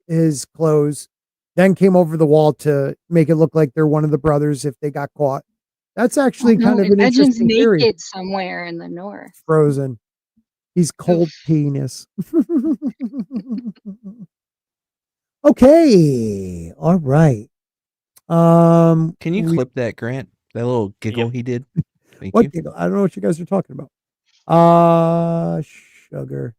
clothes, then came over the wall to make it look like they're one of the brothers if they got caught. That's actually kind of an interesting theory. Naked somewhere in the north. Frozen. He's cold penis. Okay. All right. Can you clip that, Grant? That little giggle he did? Thank you. Giggle? I don't know what you guys are talking about. Sugar.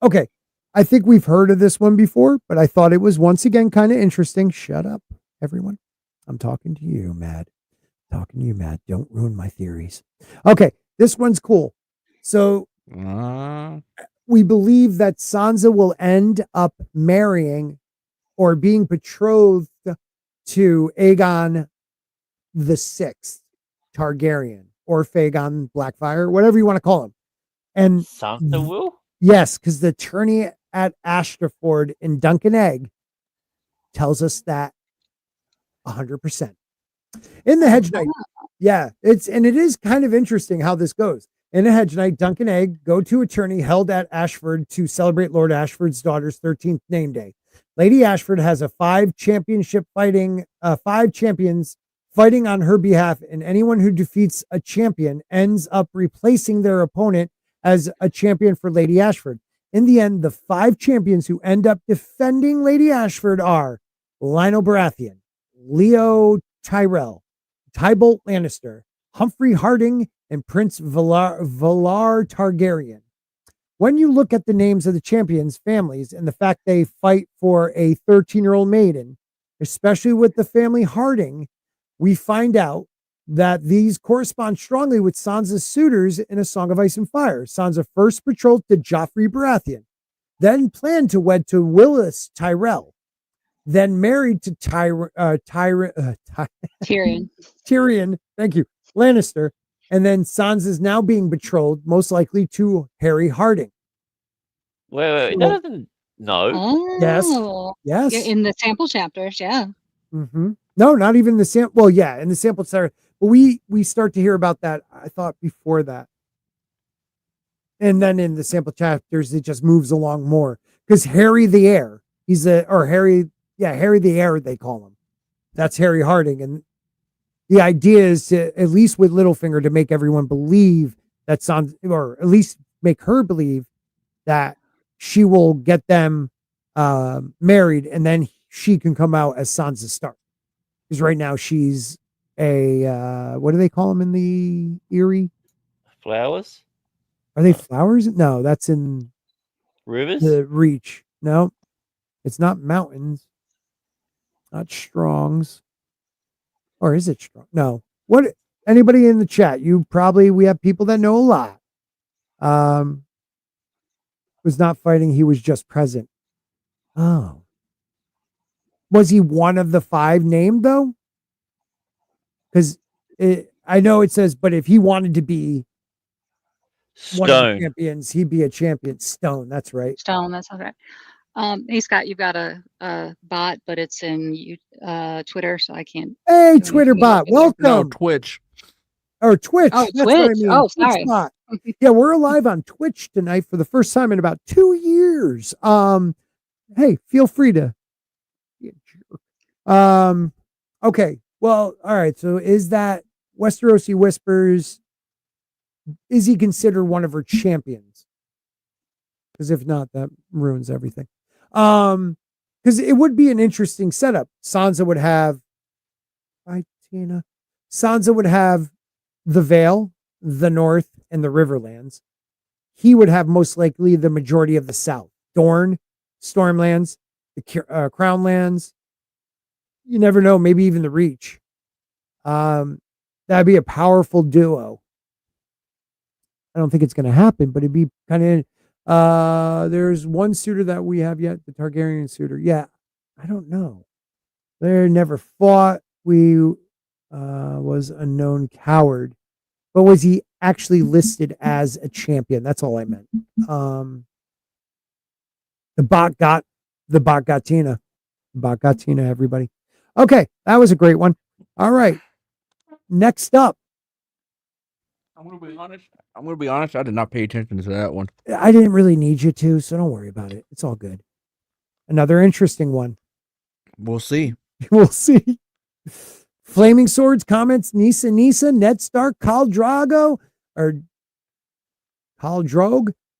Okay. I think we've heard of this one before, but I thought it was once again kind of interesting. Shut up, everyone. I'm talking to you, Matt. Talking to you, Matt. Don't ruin my theories. Okay. This one's cool. So we believe that Sansa will end up marrying or being betrothed to Aegon the Sixth Targaryen or Fagon Blackfire, whatever you want to call him. And Sansa will? Yes, because the attorney at Ashterford in Duncan Egg tells us that 100%. In the Hedge Knight, yeah, it is kind of interesting how this goes. In a Hedge Knight, Duncan Egg, go-to attorney held at Ashford to celebrate Lord Ashford's daughter's 13th name day. Lady Ashford has 5 champions fighting on her behalf, and anyone who defeats a champion ends up replacing their opponent as a champion for Lady Ashford. In the end, the 5 champions who end up defending Lady Ashford are Lionel Baratheon, Leo Tyrell, Tybolt Lannister, Humphrey Harding, and Prince Valar Targaryen. When you look at the names of the champions' families and the fact they fight for a 13-year-old maiden, especially with the family Harding, we find out that these correspond strongly with Sansa's suitors in A Song of Ice and Fire. Sansa first betrothed to Joffrey Baratheon, then planned to wed to Willis Tyrell, then married to Tyrion, thank you, Lannister, and then Sansa's now being betrothed, most likely to Harry Harding. Wait, that doesn't... No. Oh, yes. In the sample chapters, yeah. Mm-hmm. No, not even the sample. Well, yeah, in the sample chapter. But we start to hear about that, I thought, before that. And then in the sample chapters, it just moves along more. Because Harry the Heir, Harry the Heir, they call him. That's Harry Harding. And the idea is to, at least with Littlefinger, to make everyone believe that Sansa, or at least make her believe that she will get them married, and then she can come out as Sansa Stark. Because right now she's a what do they call them in the Eyrie? Flowers? Are they flowers? No, that's in Rivers? the Reach. No, it's not mountains. Not Strongs. Or is it Strong? No. What? Anybody in the chat? We have people that know a lot. Was not fighting. He was just present. Oh. Was he one of the 5 named though? Because I know it says, but if he wanted to be one of the Stone. champions, he'd be a champion. Stone, that's right. Stone, that's all right. Hey Scott, you've got a bot, but it's in Twitter, so I can't. Hey, do Twitter anything bot, over there. welcome. No, Twitch. Or Twitch. Oh, That's what I Twitch. mean. Oh, Twitch sorry. bot. Yeah, we're live on Twitch tonight for the first time in about 2 years. Hey, feel free to be a jerk. Okay. Well, all right. So is that Westerosi Whispers? Is he considered one of her champions? Because if not, that ruins everything. Because it would be an interesting setup. Sansa would have the Vale, the North, and the Riverlands. He would have most likely the majority of the South. Dorne, Stormlands, the Crownlands. You never know, maybe even the Reach. That'd be a powerful duo. I don't think it's going to happen, but it'd be kind of... there's one suitor that we have yet, the Targaryen suitor. Yeah, I don't know. They never fought. We was a known coward. But was he actually listed as a champion? That's all I meant. The bot got Tina. The bot got Tina, everybody. Okay, that was a great one. All right. Next up. I'm gonna be honest. I did not pay attention to that one. I didn't really need you to, so don't worry about it. It's all good. Another interesting one. We'll see. We'll see. Flaming Swords comments Nisa, Ned Stark, Khal Drogo,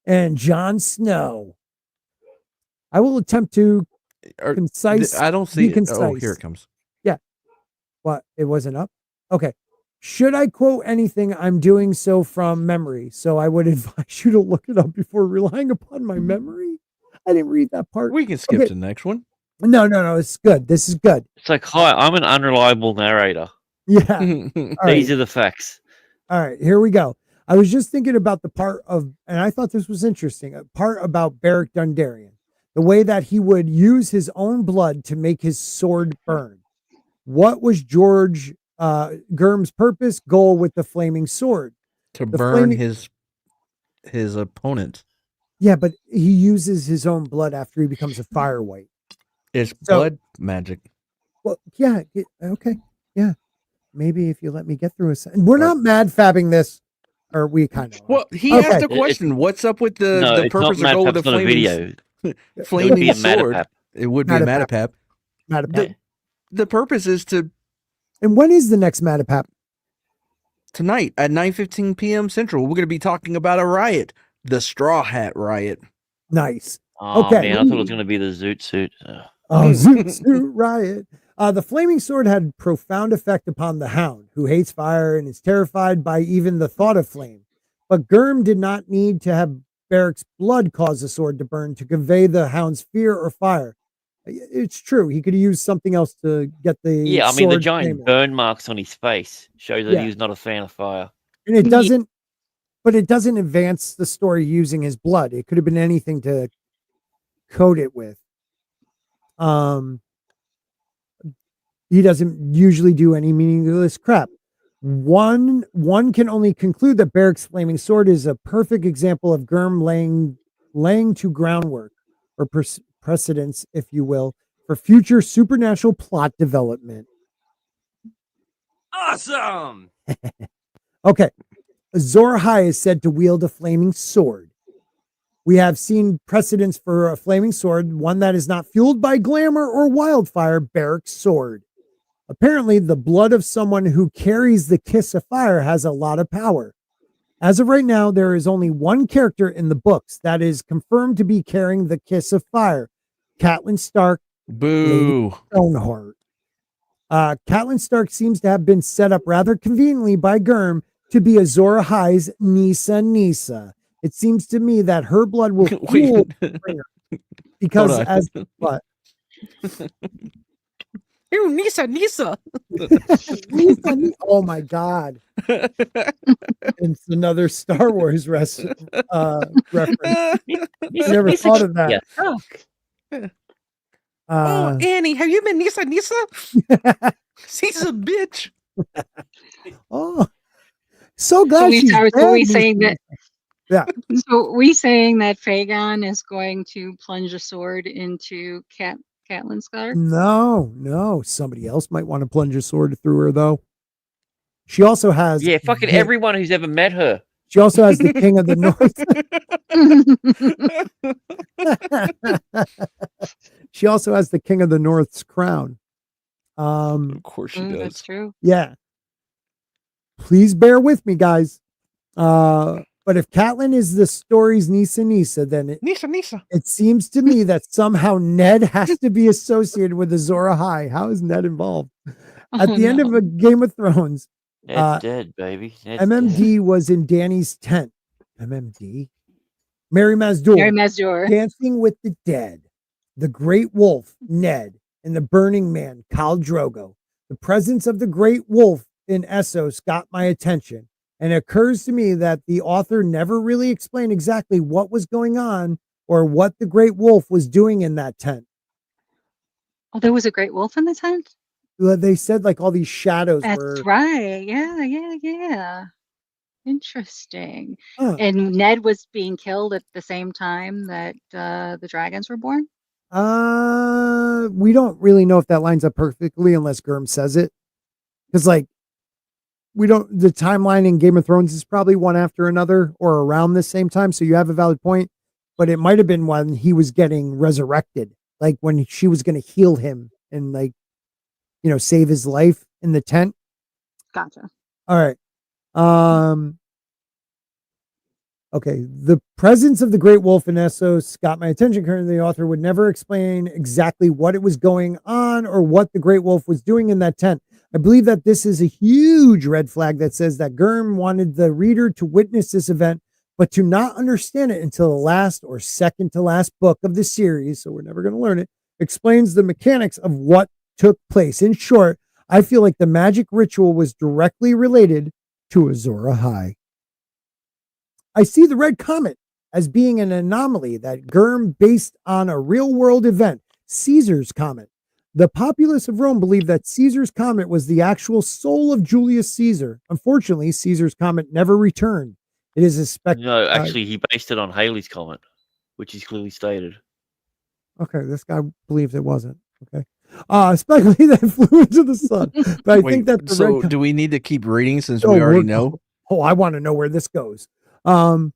and Jon Snow. I will attempt to concise. I don't see be it. concise. Oh, here it comes. Yeah. What? It wasn't up? Okay. Should I quote anything, I'm doing so from memory. So I would advise you to look it up before relying upon my memory. I didn't read that part. We can skip to the next one. No. It's good. This is good. It's like, hi, I'm an unreliable narrator. Yeah. These are the facts. All right, here we go. I was just thinking about the part of, and I thought this was interesting, a part about Beric Dondarrion, the way that he would use his own blood to make his sword burn. What was George Gurm's purpose, goal with the flaming sword? To burn his opponent. Yeah, but he uses his own blood after he becomes a fire white. It's blood magic. Well, yeah, okay, yeah. Maybe if you let me get through a sentence. We're not mad fabbing this, or we kind of. Well, he asked a question. What's up with the purpose or goal of the flaming sword? It would be a Matapap. The purpose is to. And when is the next Matapap? Tonight at 9:15 p.m. Central. We're going to be talking about a riot, the Straw Hat Riot. Nice. Oh, okay. Man, I thought it was going to be the Zoot Suit. Zoot Suit Riot. The flaming sword had profound effect upon the Hound, who hates fire and is terrified by even the thought of flame. But Gurm did not need to have Beric's blood cause the sword to burn to convey the Hound's fear or fire. It's true. He could have used something else to get the Yeah, I mean, the giant burn marks on his face show that he was not a fan of fire. And it doesn't advance the story using his blood. It could have been anything to coat it with. He doesn't usually do any meaningless crap. One can only conclude that Beric's flaming sword is a perfect example of Gurm laying to groundwork or precedence, if you will, for future supernatural plot development. Awesome. Okay. Azor Ahai is said to wield a flaming sword. We have seen precedents for a flaming sword, one that is not fueled by glamour or wildfire, Barrack's sword. Apparently, the blood of someone who carries the kiss of fire has a lot of power. As of right now, there is only one character in the books that is confirmed to be carrying the kiss of fire, Catelyn Stark, Lady Boo. Stoneheart. Catelyn Stark seems to have been set up rather conveniently by Gurm to be Azor Ahai's Nisa. It seems to me that her blood will fuel Springer because Hold on. as what? Ew, Nisa. Nisa. Oh my God. It's another Star Wars reference. I never thought of that. Yeah. Oh, Annie, have you been Nisa? She's a bitch. Oh, so glad So we, she's so dead, we saying that. Yeah. So we saying that Fagon is going to plunge a sword into Catelyn Stark? No. Somebody else might want to plunge a sword through her, though. She also has Fucking everyone who's ever met her. She also has the King of the North. She also has the King of the North's crown. Of course she does. That's true. Yeah. Please bear with me, guys. But if Catelyn is the story's Nisa, then Nisa. it seems to me that somehow Ned has to be associated with Azor Ahai. How is Ned involved? At the end of a Game of Thrones, Ned's dead, baby. Ned's MMD dead. was in Dany's tent. MMD? Mary Mazdur. Dancing with the dead. The Great Wolf, Ned, and the Burning Man, Khal Drogo. The presence of the Great Wolf in Essos got my attention. And it occurs to me that the author never really explained exactly what was going on or what the Great Wolf was doing in that tent. Oh, there was a Great Wolf in the tent? They said like all these shadows were... That's right. Yeah. Interesting. Huh. And Ned was being killed at the same time that the dragons were born? We don't really know if that lines up perfectly unless Gurm says it. Because the timeline in Game of Thrones is probably one after another or around the same time. So you have a valid point, but it might have been when he was getting resurrected, like when she was going to heal him and save his life in the tent. Gotcha. All right. Okay. The presence of the Great Wolf in Essos got my attention. Currently, the author would never explain exactly what it was going on or what the Great Wolf was doing in that tent. I believe that this is a huge red flag that says that Gurm wanted the reader to witness this event, but to not understand it until the last or second to last book of the series, so we're never going to learn it, explains the mechanics of what took place. In short, I feel like the magic ritual was directly related to Azor Ahai. I see the red comet as being an anomaly that Gurm based on a real-world event, Caesar's comet. The populace of Rome believed that Caesar's comet was the actual soul of Julius Caesar. Unfortunately, Caesar's comet never returned. It is No, actually, he based it on Halley's comet, which is clearly stated. Okay, this guy believes it wasn't. Okay. Speculated that flew into the sun. But I think that the so do we need to keep reading since we already know? Oh, I want to know where this goes. I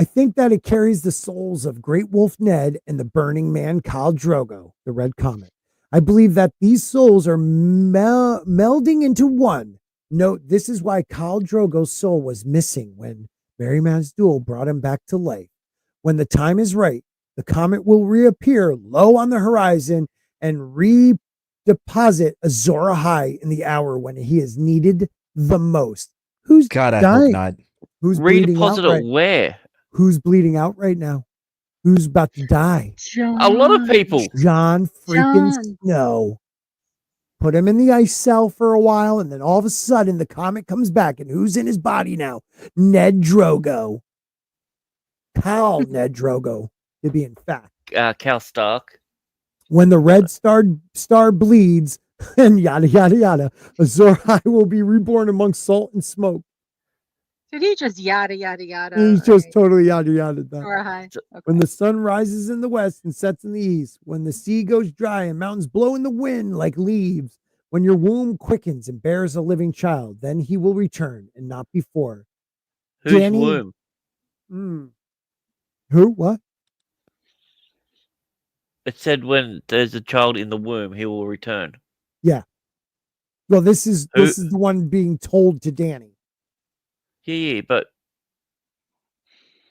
think that it carries the souls of Great Wolf Ned and the Burning Man Khal Drogo, the Red Comet. I believe that these souls are melding into one. Note, this is why Khal Drogo's soul was missing when Merry Mazdur brought him back to life. When the time is right, the comet will reappear low on the horizon and redeposit Azor Ahai in the hour when he is needed the most. Who's God, I dying? hope not. Who's bleeding out Redeposit it where? Who's bleeding out right now? Who's about to die? John. A lot of people. Jon freaking Snow. Put him in the ice cell for a while, and then all of a sudden the comet comes back, and who's in his body now? Ned Drogo. Cal Ned Drogo, to be in fact. Cal Stark. When the red star bleeds, and yada, yada, yada, Azor Ahai will be reborn amongst salt and smoke. Did he just yada, yada, yada? He's just totally yada, yada. Okay. When the sun rises in the west and sets in the east, when the sea goes dry and mountains blow in the wind like leaves, When your womb quickens and bears a living child, then he will return and not before. Whose Danny. womb? Who? What? It said when there's a child in the womb, he will return. Yeah. Well, this is the one being told to Danny. Yeah, but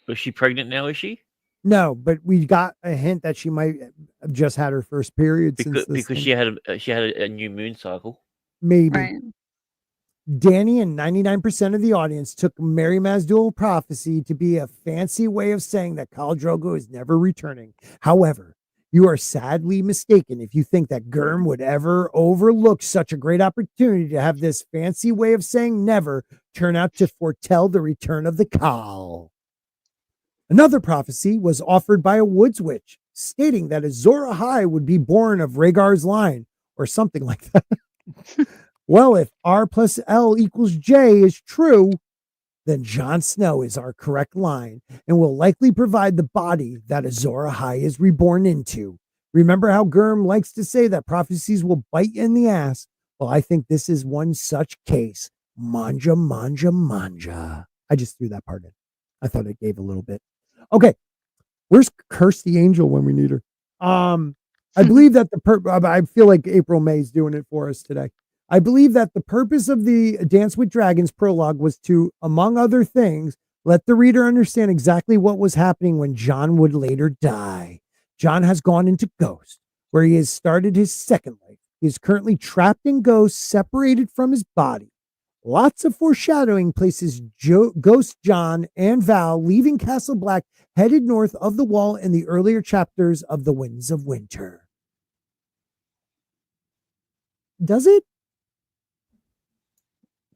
is she pregnant now? Is she? No, but we got a hint that she might have just had her first period Because she had a new moon cycle. Maybe. Right. Danny and 99% of the audience took Mary Masdul prophecy to be a fancy way of saying that Khal Drogo is never returning. However, you are sadly mistaken if you think that Gurm would ever overlook such a great opportunity to have this fancy way of saying never turn out to foretell the return of the Khal. Another prophecy was offered by a woods witch, stating that Azor Ahai would be born of Rhaegar's line, or something like that. Well, if R plus L equals J is true, then Jon Snow is our correct line and will likely provide the body that Azor Ahai is reborn into. Remember how Gurm likes to say that prophecies will bite you in the ass? Well, I think this is one such case. Manja, manja, manja. I just threw that part in. I thought it gave a little bit. Okay. Where's Kirsty Angel when we need her? I believe that I feel like April May's doing it for us today. I believe that the purpose of the Dance with Dragons prologue was to, among other things, let the reader understand exactly what was happening when Jon would later die. Jon has gone into Ghost, where he has started his second life. He is currently trapped in Ghost, separated from his body. Lots of foreshadowing places Ghost Jon and Val leaving Castle Black, headed north of the Wall in the earlier chapters of The Winds of Winter. Does it?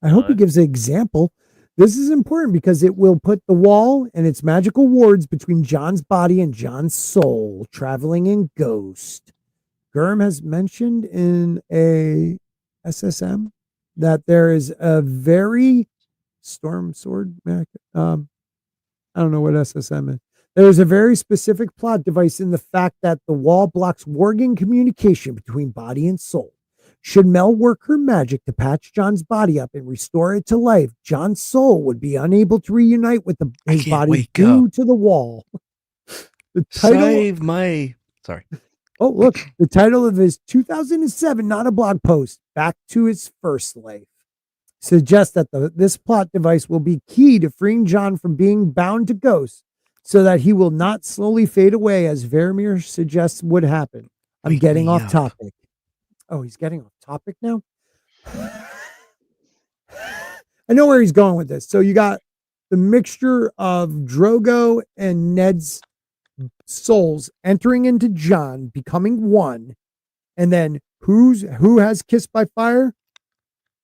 I hope he gives an example. This is important because it will put the wall and its magical wards between Jon's body and Jon's soul, traveling in Ghost. Gurm has mentioned in a SSM that there is a very storm sword. I don't know what SSM is. There's a very specific plot device in the fact that the wall blocks warging communication between body and soul. Should Mel work her magic to patch Jon's body up and restore it to life, Jon's soul would be unable to reunite with his body due to the wall. The title, Sorry. Oh, look, the title of his 2007, not a blog post, Back to His First Life, suggests that this plot device will be key to freeing Jon from being bound to ghosts so that he will not slowly fade away as Vermeer suggests would happen. I'm getting off topic. Oh, he's getting off topic now? I know where he's going with this. So you got the mixture of Drogo and Ned's souls entering into Jon, becoming one. And then who has Kissed by Fire?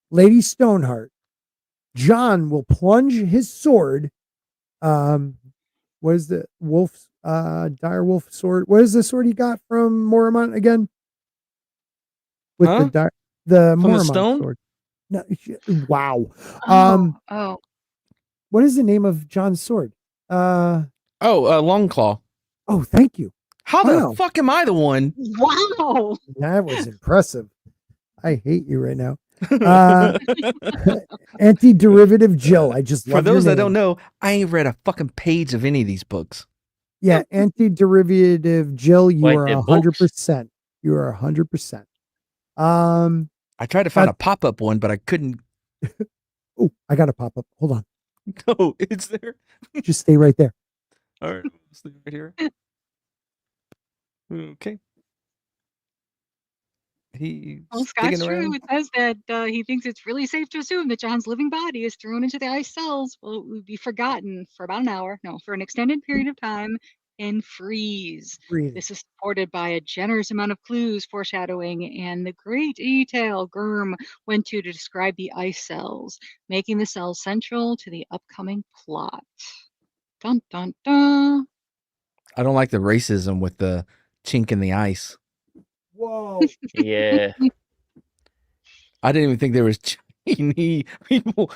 Lady Stoneheart. Jon will plunge his sword. What is the wolf's dire wolf sword? What is the sword he got from Mormont again? With the Mormont sword. No, wow. What is the name of Jon's sword? Longclaw. Oh, thank you. How the fuck am I the one? Wow. That was impressive. I hate you right now. Anti-derivative Jill. I just love For those your that name. don't know, I ain't read a fucking page of any of these books. Yeah, anti-derivative Jill, you Wait, are they're 100%. You are 100%. I tried to find a pop-up one, but I couldn't. Oh, I got a pop-up. Hold on. No, it's there. Just stay right there. All right, stay right here. Okay. Scott's true. It says that he thinks it's really safe to assume that Jon's living body is thrown into the ice cells. Well, it would be forgotten for about an hour, for an extended period of time, and freeze. This is supported by a generous amount of clues, foreshadowing, and the great detail Gurm went to describe the ice cells, making the cells central to the upcoming plot. Dun, dun, dun. I don't like the racism with the chink in the ice. Whoa. Yeah. I didn't even think there was Chinese people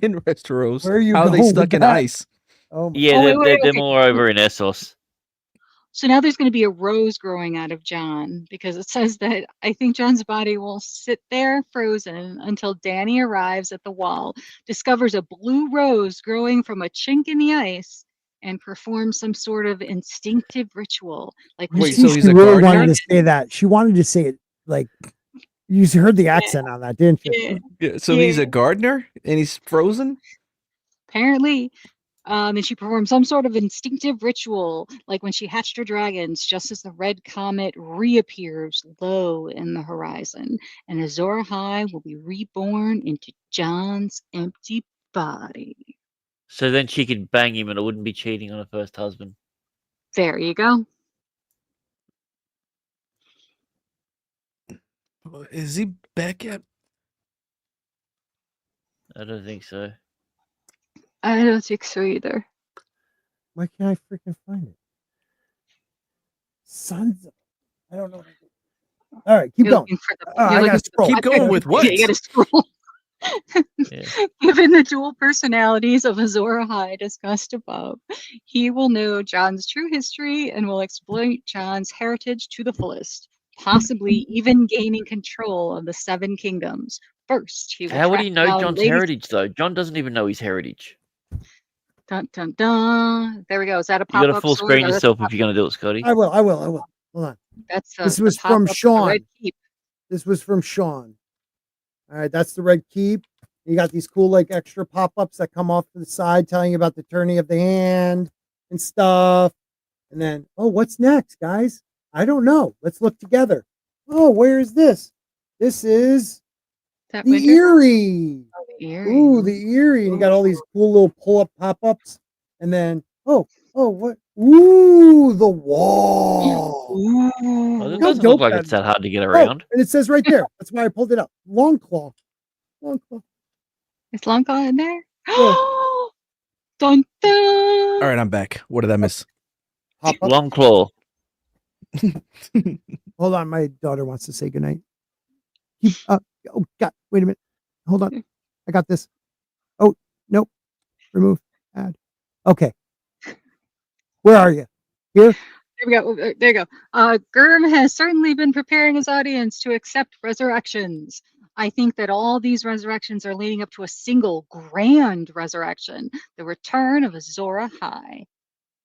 in Westeros. Where are you How are they going stuck with in that? ice? Oh my Yeah, they're more over in Essos. So now there's going to be a rose growing out of John because it says that I think John's body will sit there frozen until Danny arrives at the wall, discovers a blue rose growing from a chink in the ice, and performs some sort of instinctive ritual. Like when You Wait, see, so she he's a really gardener? wanted to say that. She wanted to say it like you heard the accent on that, didn't you? Yeah, Yeah, so he's a gardener and he's frozen? apparently. And she performed some sort of instinctive ritual, like when she hatched her dragons, just as the red comet reappears low in the horizon, and Azor Ahai will be reborn into John's empty body. So then she could bang him and it wouldn't be cheating on her first husband. There you go. Is he back yet? I don't think so. I don't think so either. Why can't I freaking find it? Sons of, I don't know. All right, keep You're going. looking for the- I you're gotta looking for the scroll. Keep button. going with what? Yeah, you gotta scroll. Yeah. Given the dual personalities of Azor Ahai discussed above, he will know John's true history and will exploit John's heritage to the fullest, possibly even gaining control of the Seven Kingdoms. First, he will How would track he know down John's Lady... heritage, though? John doesn't even know his heritage. Dun, dun, dun. There we go. Is that a You got to pop-up full sword? screen Oh, that's yourself a if you're going to do it, Scotty. I will. Hold on. That's This the was from pop-up of the Sean. Red Keep. This was from Sean. All right, that's the red keep. You got these cool like extra pop-ups that come off to the side telling you about the turning of the hand and stuff. And then, oh, what's next, guys? I don't know. Let's look together. Oh, where is this? This is That the winter? Eerie. Oh, the Eerie. Ooh, the Eerie. And you got all these cool little pull-up pop-ups. And then, oh, what? Ooh, the wall. Well, it Ooh. How doesn't dope look like that it's is. that hard to get Oh, around. and it says right there. That's why I pulled it up. Long claw. Is Lanka in there? Yeah. Dun, dun. All right, I'm back. What did I miss? Pop up. Long claw. Hold on, my daughter wants to say goodnight. Oh God, wait a minute. Hold on. I got this. Oh, nope. Remove. Add. Okay. Where are you? Here? There we go. There you go. Gurm has certainly been preparing his audience to accept resurrections. I think that all these resurrections are leading up to a single grand resurrection, the return of Azor Ahai.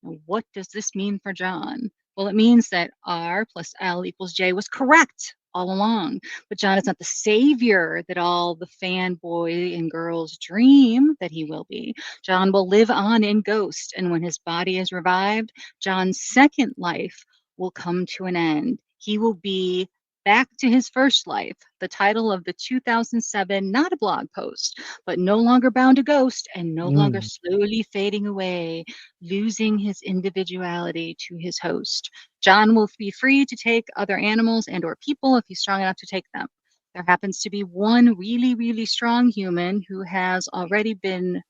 Now, what does this mean for John? Well, it means that R plus L equals J was correct all along. But John is not the savior that all the fanboy and girls dream that he will be. John will live on in Ghost, and when his body is revived, John's second life will come to an end. He will be back to his first life, the title of the 2007, not a blog post, but no longer bound to Ghost and no longer slowly fading away, losing his individuality to his host. John will be free to take other animals and or people if he's strong enough to take them. There happens to be one really, really strong human who has already been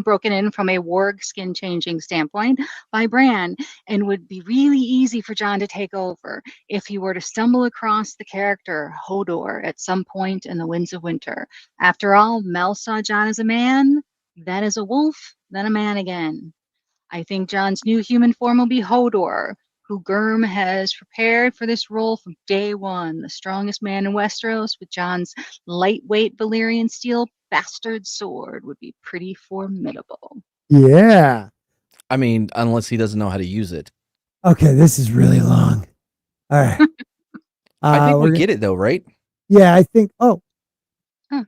broken in from a warg skin changing standpoint by Bran, and would be really easy for John to take over if he were to stumble across the character Hodor at some point in the Winds of Winter. After all, Mel saw John as a man, then as a wolf, then a man again. I think John's new human form will be Hodor, who Gurm has prepared for this role from day one, the strongest man in Westeros with John's lightweight Valyrian steel bastard sword would be pretty formidable. Yeah. I mean, unless he doesn't know how to use it. Okay, this is really long. All right. I think we get it though, right? Yeah, I think. Oh,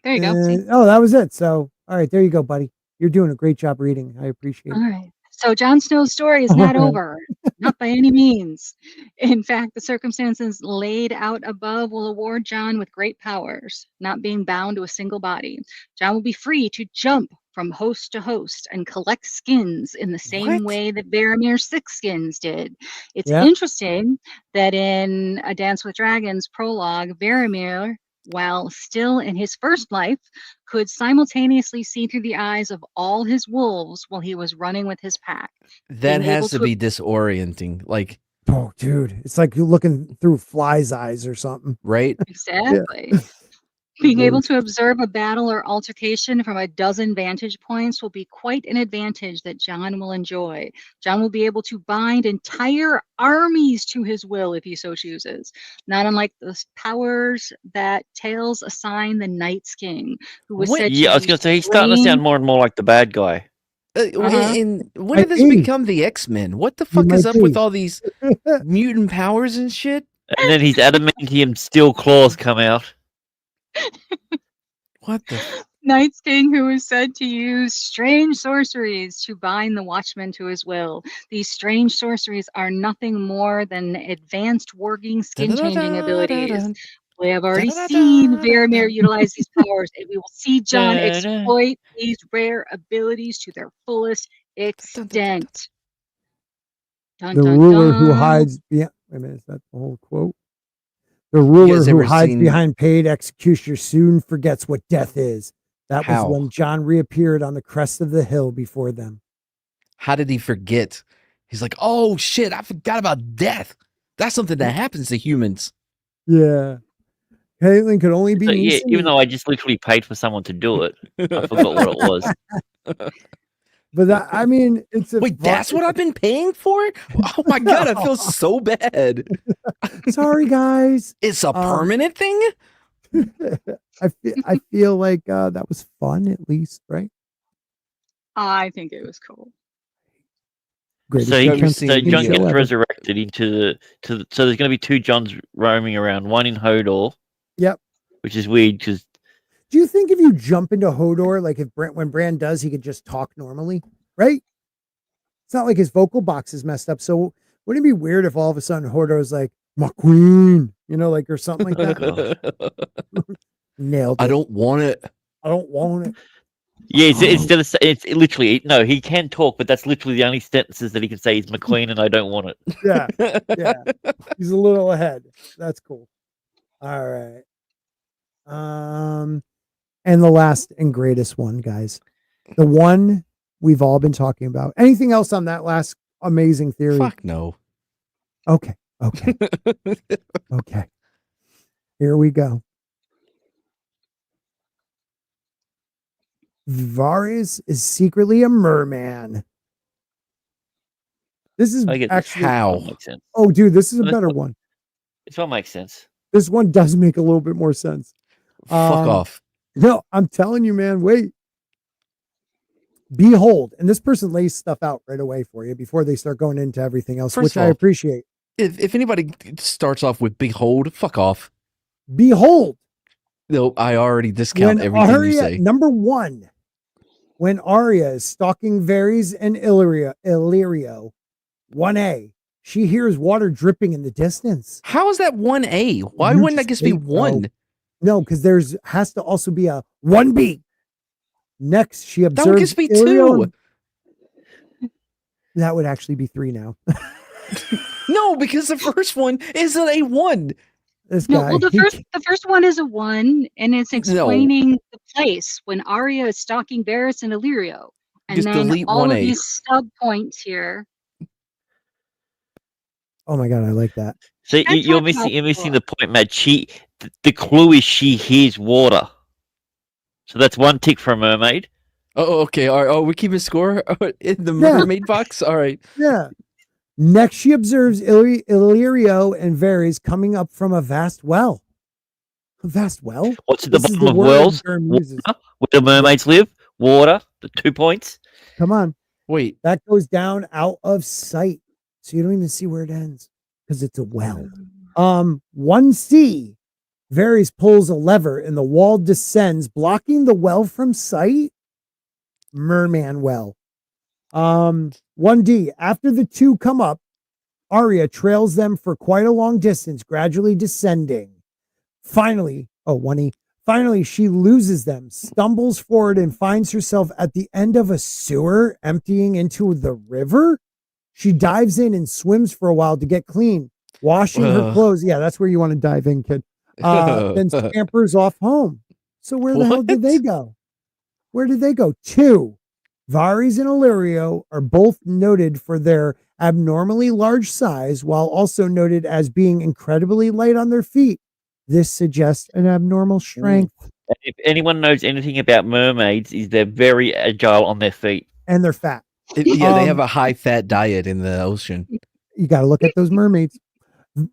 there you go. See? Oh, that was it. So, all right, there you go, buddy. You're doing a great job reading. I appreciate it. All right. So Jon Snow's story is not over, not by any means. In fact, the circumstances laid out above will award Jon with great powers, not being bound to a single body. Jon will be free to jump from host to host and collect skins in the same way that Varamir's 6 skins did. It's interesting that in A Dance with Dragons prologue, Varamir, while still in his first life, could simultaneously see through the eyes of all his wolves while he was running with his pack. That has to be disorienting. Like, oh, dude, it's like you're looking through flies' eyes or something. Right? Exactly. Being able to observe a battle or altercation from a dozen vantage points will be quite an advantage that John will enjoy. John will be able to bind entire armies to his will if he so chooses, not unlike the powers that tales assign the Night's King, who was said Yeah, to I was be going to say, he's starting to sound more and more like the bad guy. And when Might did this be. become the X-Men? What the You fuck is might up with be. all these mutant powers and shit? And then his adamantium steel claws come out. What the? Night's King, who is said to use strange sorceries to bind the Watchman to his will. These strange sorceries are nothing more than advanced working skin-changing abilities. We have already seen Varamir utilize these powers, and we will see John exploit these rare abilities to their fullest extent. Dun, The dun, ruler who dun. hides behind. Wait a minute, is that the whole quote? The ruler who hides behind paid executioner soon forgets what death is. That was when John reappeared on the crest of the hill before them. How did he forget? He's like, oh shit, I forgot about death. That's something that happens to humans. Yeah. Caitlin could only be yeah, even though I just literally paid for someone to do it, I forgot what it was. But that, I mean, it's a wait. That's what I've been paying for. Oh my god, I feel so bad. Sorry, guys. It's a permanent thing. I feel like that was fun, at least, right? I think it was cool. So John gets resurrected into so there's going to be two Johns roaming around, one in Hodor. Yep. Which is weird because. Do you think if you jump into Hodor, like when Bran does, he could just talk normally, right? It's not like his vocal box is messed up. So wouldn't it be weird if all of a sudden Hodor is like, my queen, like, or something like that? Nailed it. I don't want it. I don't want it. Yeah, it's literally, no, he can talk, but that's literally the only sentences that he can say is McQueen and I don't want it. Yeah. He's a little ahead. That's cool. All right. And the last and greatest one, guys. The one we've all been talking about. Anything else on that last amazing theory? Fuck no. Okay. Okay. Here we go. Varys is secretly a merman. This is actually how. Oh, dude, this is a better one. This one makes sense. This one does make a little bit more sense. Fuck off. No, I'm telling you, man. Wait. Behold, and this person lays stuff out right away for you before they start going into everything else, which I appreciate. If anybody starts off with behold, fuck off. Behold. No, I already discount everything you say. Number one, when Arya is stalking Varys and Illyrio, 1A, she hears water dripping in the distance. How is that 1A? Why wouldn't that just be 1? No, because has to also be a 1B. Next, she observes that would just be 2. That would actually be 3 now. No, because the first one isn't a 1. This guy. Well, the first one is a 1, and it's explaining the place when Arya is stalking Varys and Illyrio, and just then delete all 1A. of these sub points here. Oh my god, I like that. So you're missing the point, Matt. The clue is she hears water. So that's 1 tick for a mermaid. Oh, okay. All right. Oh, we're keeping score in the mermaid box. All right. Yeah. Next, she observes Illyrio and Varys coming up from a vast well. A vast well? What's at the bottom of wells? Water, where the mermaids live. Water. The 2 points. Come on. Wait. That goes down out of sight. So you don't even see where it ends because it's a well. 1C. Varys pulls a lever and the wall descends, blocking the well from sight. Merman well. 1D. After the 2 come up, Arya trails them for quite a long distance, gradually descending. Finally, 1E. Finally, she loses them, stumbles forward, and finds herself at the end of a sewer emptying into the river. She dives in and swims for a while to get clean, washing her clothes. Yeah, that's where you want to dive in, kid. Then scampers off home. So where the hell did they go? Where did they go? 2. Varys and Illyrio are both noted for their abnormally large size, while also noted as being incredibly light on their feet. This suggests an abnormal strength. And if anyone knows anything about mermaids, is they're very agile on their feet. And they're fat. Yeah, they have a high-fat diet in the ocean. You got to look at those mermaids.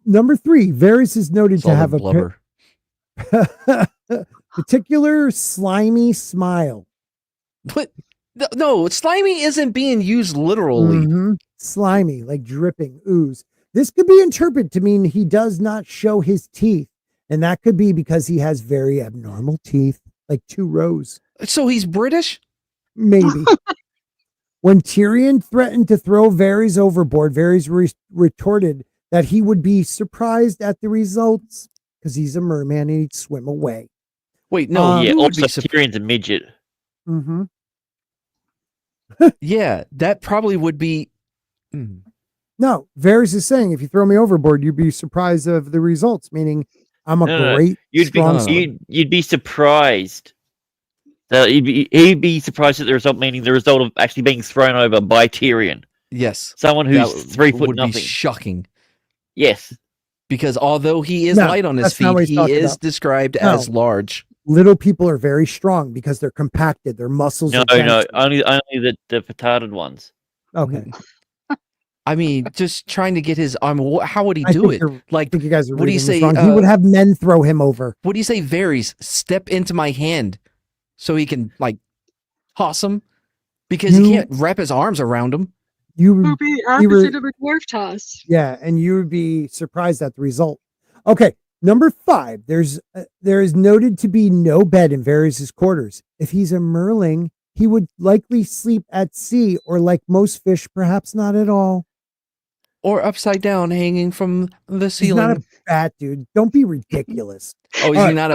Number 3, Varys is noted It's to all have the blubber. particular slimy smile. But no, slimy isn't being used literally. Mhm. Slimy, like dripping ooze. This could be interpreted to mean he does not show his teeth. And that could be because he has very abnormal teeth, like 2 rows. So he's British? Maybe. When Tyrion threatened to throw Varys overboard, Varys retorted that he would be surprised at the results because he's a merman and he'd swim away. Wait, no. Yeah, who would also be Tyrion's a midget. Mm-hmm. Yeah, that probably would be. No, Varys is saying if you throw me overboard, you'd be surprised of the results, meaning I'm a great, strong swimmer. You'd be surprised. He'd be surprised at the result, meaning the result of actually being thrown over by Tyrion. Yes. Someone who's That 3 foot would nothing. be shocking. Yes. Because although he is No, light on his that's not what feet, he's he talking is about. described No. as large. Little people are very strong because they're compacted. Their muscles No, are dense. only the petarded ones. Okay. I mean, just trying to get his arm. How would he I do think it? you're- I Like, think you guys are what do you reading this say? wrong. He would have men throw him over. What do you say, Varys? Step into my hand so he can, like, toss him? Because he can't wrap his arms around him. You Would be opposite of a dwarf toss. Yeah, and you would be surprised at the result. Okay, number 5. There is noted to be no bed in Varys' quarters. If he's a merling, he would likely sleep at sea, or like most fish, perhaps not at all. Or upside down, hanging from the He's ceiling. not a bat, dude. Don't be ridiculous. Oh, is he not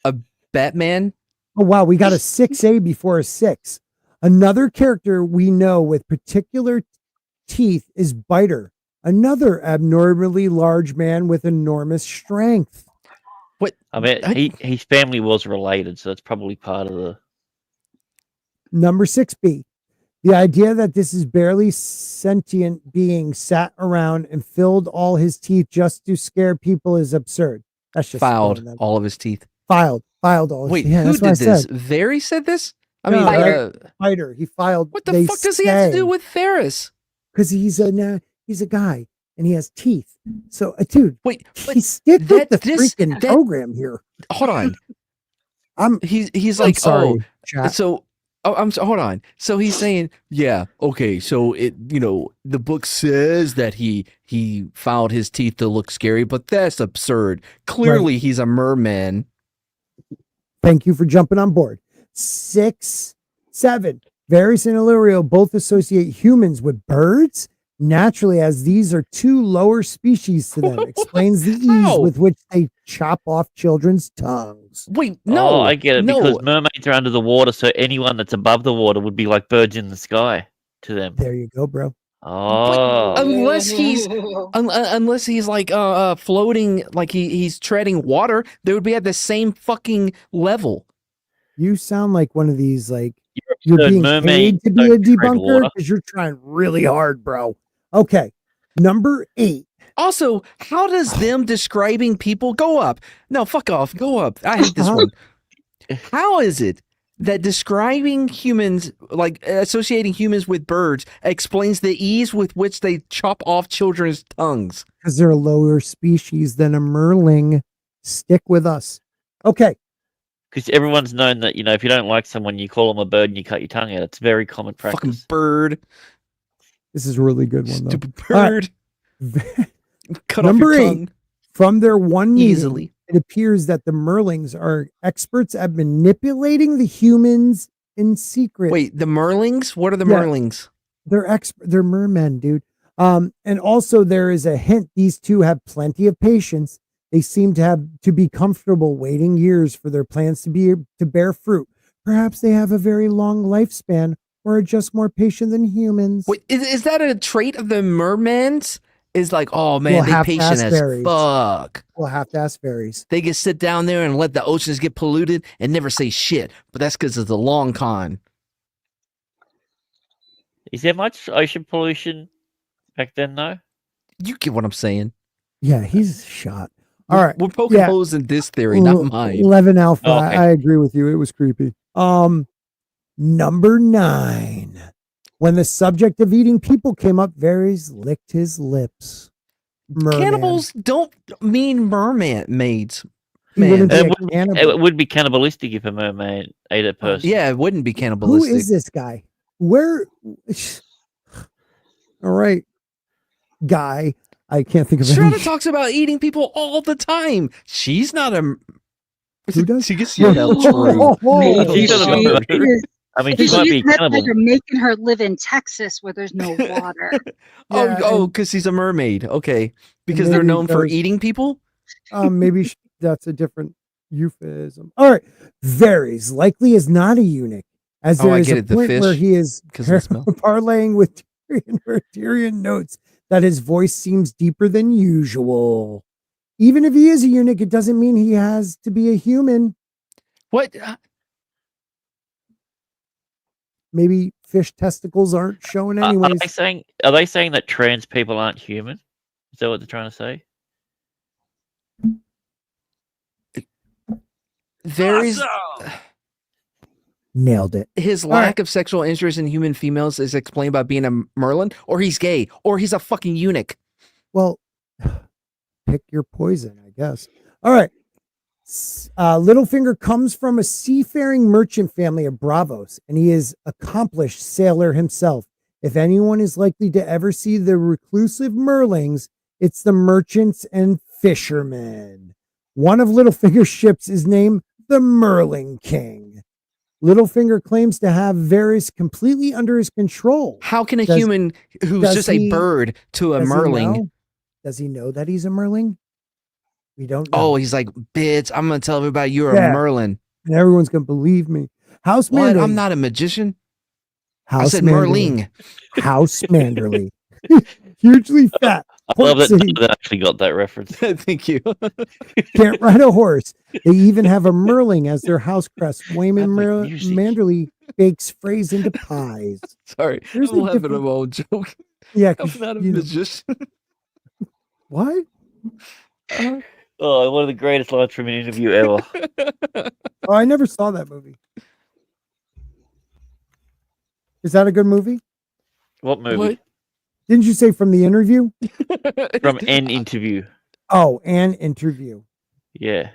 a Batman? Oh, wow, we got a 6A before a 6. Another character we know with particular teeth is Biter, another abnormally large man with enormous strength. What? I mean, his family was related, so that's probably part of the. Number 6B. The idea that this is barely sentient being sat around and filled all his teeth just to scare people is absurd. That's just Filed all of his teeth. Filed all. Wait, yeah, who that's what I did this? said. Varys said this? I No, mean, Biter. He filed. What the fuck does he have to do with Varys? Because he's a guy and he has teeth. So, dude, wait, stick with the freaking program here. Hold on. He's I'm like, sorry, hold on. So he's saying, yeah, okay. So the book says that he filed his teeth to look scary, but that's absurd. Clearly, he's a merman. Thank you for jumping on board. 6, 7. Varys and Illyrio both associate humans with birds naturally, as these are 2 lower species to them. Explains the ease with which they chop off children's tongues. Wait, no. Oh, I get it. Because mermaids are under the water, so anyone that's above the water would be like birds in the sky to them. There you go, bro. Oh. But unless he's like floating, like he's treading water, they would be at the same fucking level. You sound like one of these, like, you're being paid to be a debunker because you're trying really hard, bro. Okay. Number 8. Also, how does them describing people go up? No, fuck off. Go up. I hate this one. How is it that describing humans, like associating humans with birds, explains the ease with which they chop off children's tongues? Because they're a lower species than a merling. Stick with us. Okay. Because everyone's known that, if you don't like someone, you call them a bird and you cut your tongue out. It's very common practice. Fucking bird. This is a really good one, though. Stupid bird. Cut Number off your 8. tongue. From their one meeting, Easily. it appears that the merlings are experts at manipulating the humans in secret. Wait, the merlings? What are the merlings? They're mermen, dude. And also there is a hint these 2 have plenty of patience. They seem to be comfortable waiting years for their plans to bear fruit. Perhaps they have a very long lifespan or are just more patient than humans. Wait, is that a trait of the mermans? Is like, oh man, they patient as fuck. We'll have to ask Varys. They can sit down there and let the oceans get polluted and never say shit. But that's because of the long con. Is there much ocean pollution back then, though? You get what I'm saying. Yeah, he's shot. All right. We're poking Yeah. holes in this theory, not mine. 11 Alpha. Oh, okay. I agree with you. It was creepy. Number 9. When the subject of eating people came up, Varys licked his lips. Merman. Cannibals don't mean mermaids. He wouldn't Man. be a cannibal. It would be cannibalistic if a mermaid ate a person. Yeah, it wouldn't be Who cannibalistic. is this guy? Where? All right, guy. I can't think of Shredder any. talks about eating people all the time. She's not a. Who does? She gets yelled out true. She's not a She murderer. is. I mean, she Because might she's be a met cannibal. like making her live in Texas where there's no water. Yeah, Because she's a mermaid. Okay, because they're maybe known for those- eating people. Maybe that's a different euphemism. All right, Varys likely is not a eunuch, as there I is get a it, the point where fish, he is 'cause of the smell. parlaying with Tyrion, where Tyrion notes that his voice seems deeper than usual. Even if he is a eunuch, it doesn't mean he has to be a human. What? Maybe fish testicles aren't showing Are anyways. they saying that trans people aren't human? Is that what they're trying to say? Varys, Nailed it. his All lack right. of sexual interest in human females is explained by being a Merlin, or he's gay, or he's a fucking eunuch. Well, pick your poison, I guess. All right. Littlefinger comes from a seafaring merchant family of Bravos, and he is accomplished sailor himself. If anyone is likely to ever see the reclusive Merlings, it's the merchants and fishermen. One of Littlefinger's ships is named the Merling King. Littlefinger claims to have Varys completely under his control. How can a Does- human who's does just he- a bird to a Does he Merling? know? Does he know that he's a Merling? We don't know. Oh, he's like, bitch, I'm gonna tell everybody you're Yeah. a Merlin. And everyone's going to believe me. House What? Manderly. I'm not a magician. I House said Manderly. Merling. House Manderly. Hugely fat. I love that Port City. they actually got that reference. Thank you. Can't ride a horse. They even have a Merling as their house crest. Wayman That's like music. Manderly bakes phrase into pies. Sorry, There's I'm a laughing at different- my own joke. Yeah. I'm 'cause, not a you know- magician. what? Oh, one of the greatest lines from an interview ever. Oh, I never saw that movie. Is that a good movie? What movie? What? Didn't you say from the interview? From an interview. Oh, an interview. Yeah.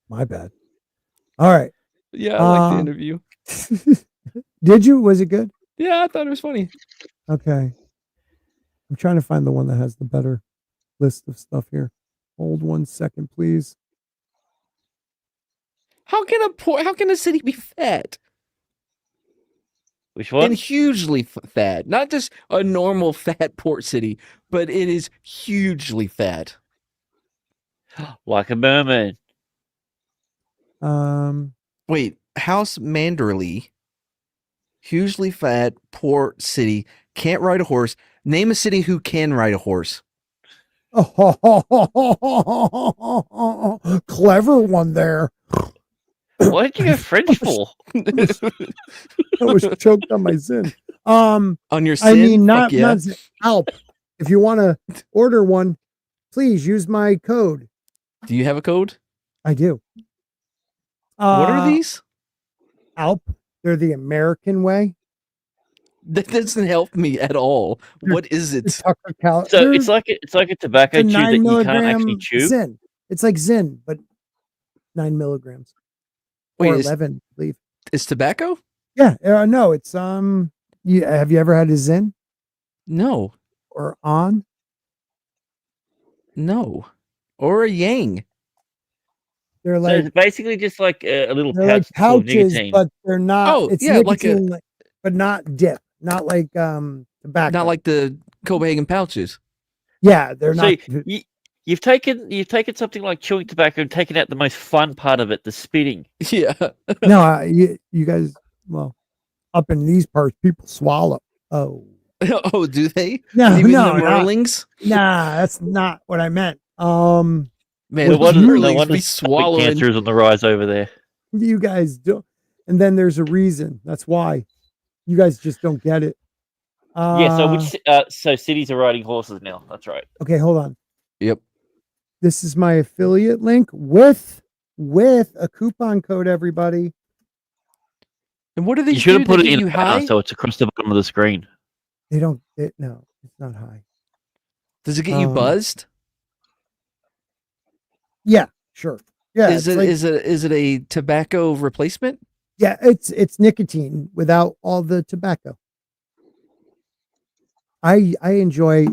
My bad. All right. Yeah, I like the Uh, interview. Did you? Was it good? Yeah, I thought it was funny. Okay. I'm trying to find the one that has the better list of stuff here. Hold 1 second, please. How can a city be fat Which and one? hugely fat? Not just a normal fat port city, but it is hugely fat. Like a merman. Wait, House Manderly, hugely fat port city, can't ride a horse. Name a city who can ride a horse. Clever one there. What did you go French for? I was choked on my zin. On your sin? I mean, Fuck yeah. not Alp. If you want to order one, please use my code. Do you have a code? I do. What are these? Alp. They're the American way. That doesn't help me at all. They're- What is it? So it's like a tobacco a chew that 9 you can't actually milligram chew. Zin. It's like Zin, but 9 milligrams. Or Wait, 11, I believe. It's tobacco? Yeah, no, it's have you ever had a Zin No, or on? no. Or a Yang. They're So like it's basically just like a little they're like pouch full of pouches, nicotine. but they're not. Oh, it's yeah, like a- nicotine, but not dip, not like tobacco. Not like the Copenhagen pouches. yeah, they're So not. you've taken something like chewing tobacco and taken out the most fun part of it, the spitting. Yeah. No, you guys. Well, up in these parts, people swallow. Oh, Oh, do they? no, Even no, the no, Merlings? nah, that's not what I meant. Man, No the wonder, Merlings wonder be stomach swallowing. cancer is on the rise over there. You guys don't. And then there's a reason. That's why you guys just don't get it. Yeah. So so cities are riding horses now. That's right. Okay, hold on. Yep. This is my affiliate link with a coupon code, everybody. And what do You these should do? have put They it get in you a banner high? so it's across the bottom of the screen. No, it's not high. Does it get you buzzed? Yeah, sure. Yeah, Is it a tobacco replacement? Yeah, it's nicotine without all the tobacco. I enjoy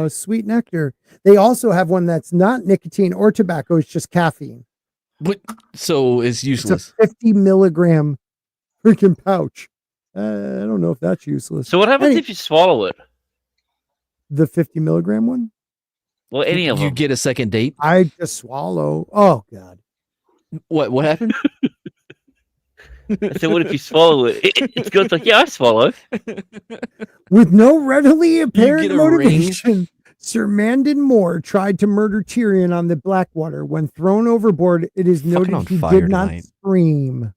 sweet nectar. They also have one that's not nicotine or tobacco, it's just caffeine. What? So it's useless. It's a 50 milligram freaking pouch. I don't know if that's useless. So what happens if you swallow it? The 50 milligram one? Well, any of you them. get a second date? I just swallow. Oh God. What happened? So what if you swallow it? It's good. It's like, yeah, I swallow. With no readily apparent get a ring. motivation, Sir Mandon Moore tried to murder Tyrion on the Blackwater. When thrown overboard, it is Fucking noted on he fire did not tonight. scream.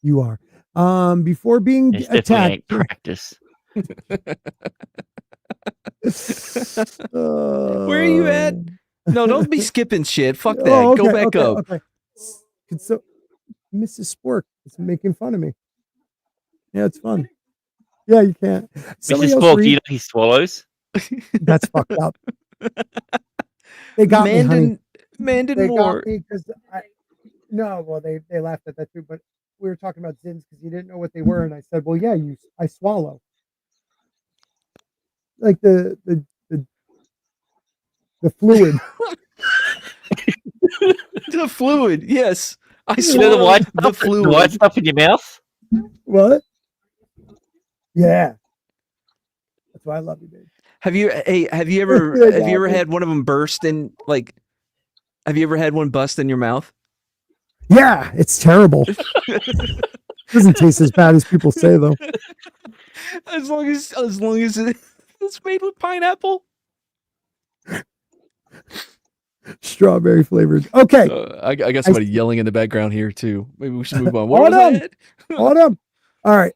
You are. Before being It's definitely attacked. ain't practice. Where are you at? No, don't be skipping shit. Fuck that. Oh, okay, Go back okay, up. Okay. So, Mrs. Spork is making fun of me. Yeah, it's fun. Yeah, you can't. Somebody Mrs. else Spork, read- you know he swallows? That's fucked up. They got me, honey. Mandon They Moore. got me because they laughed at that too. But we were talking about zins because you didn't know what they were, and I said, "Well, yeah, I swallow." Like the fluid. The fluid, yes. I You know swallow the the fluid. white stuff in your mouth? What? Yeah. That's why I love you, babe. Have you ever Yeah, have you ever yeah. had one of them burst in have you ever had one bust in your mouth? Yeah, it's terrible. Doesn't taste as bad as people say though. As long as it's made with pineapple. Strawberry flavored. Okay. I got somebody yelling in the background here too. Maybe we should move on. What Hold was on. that? Hold up. All right.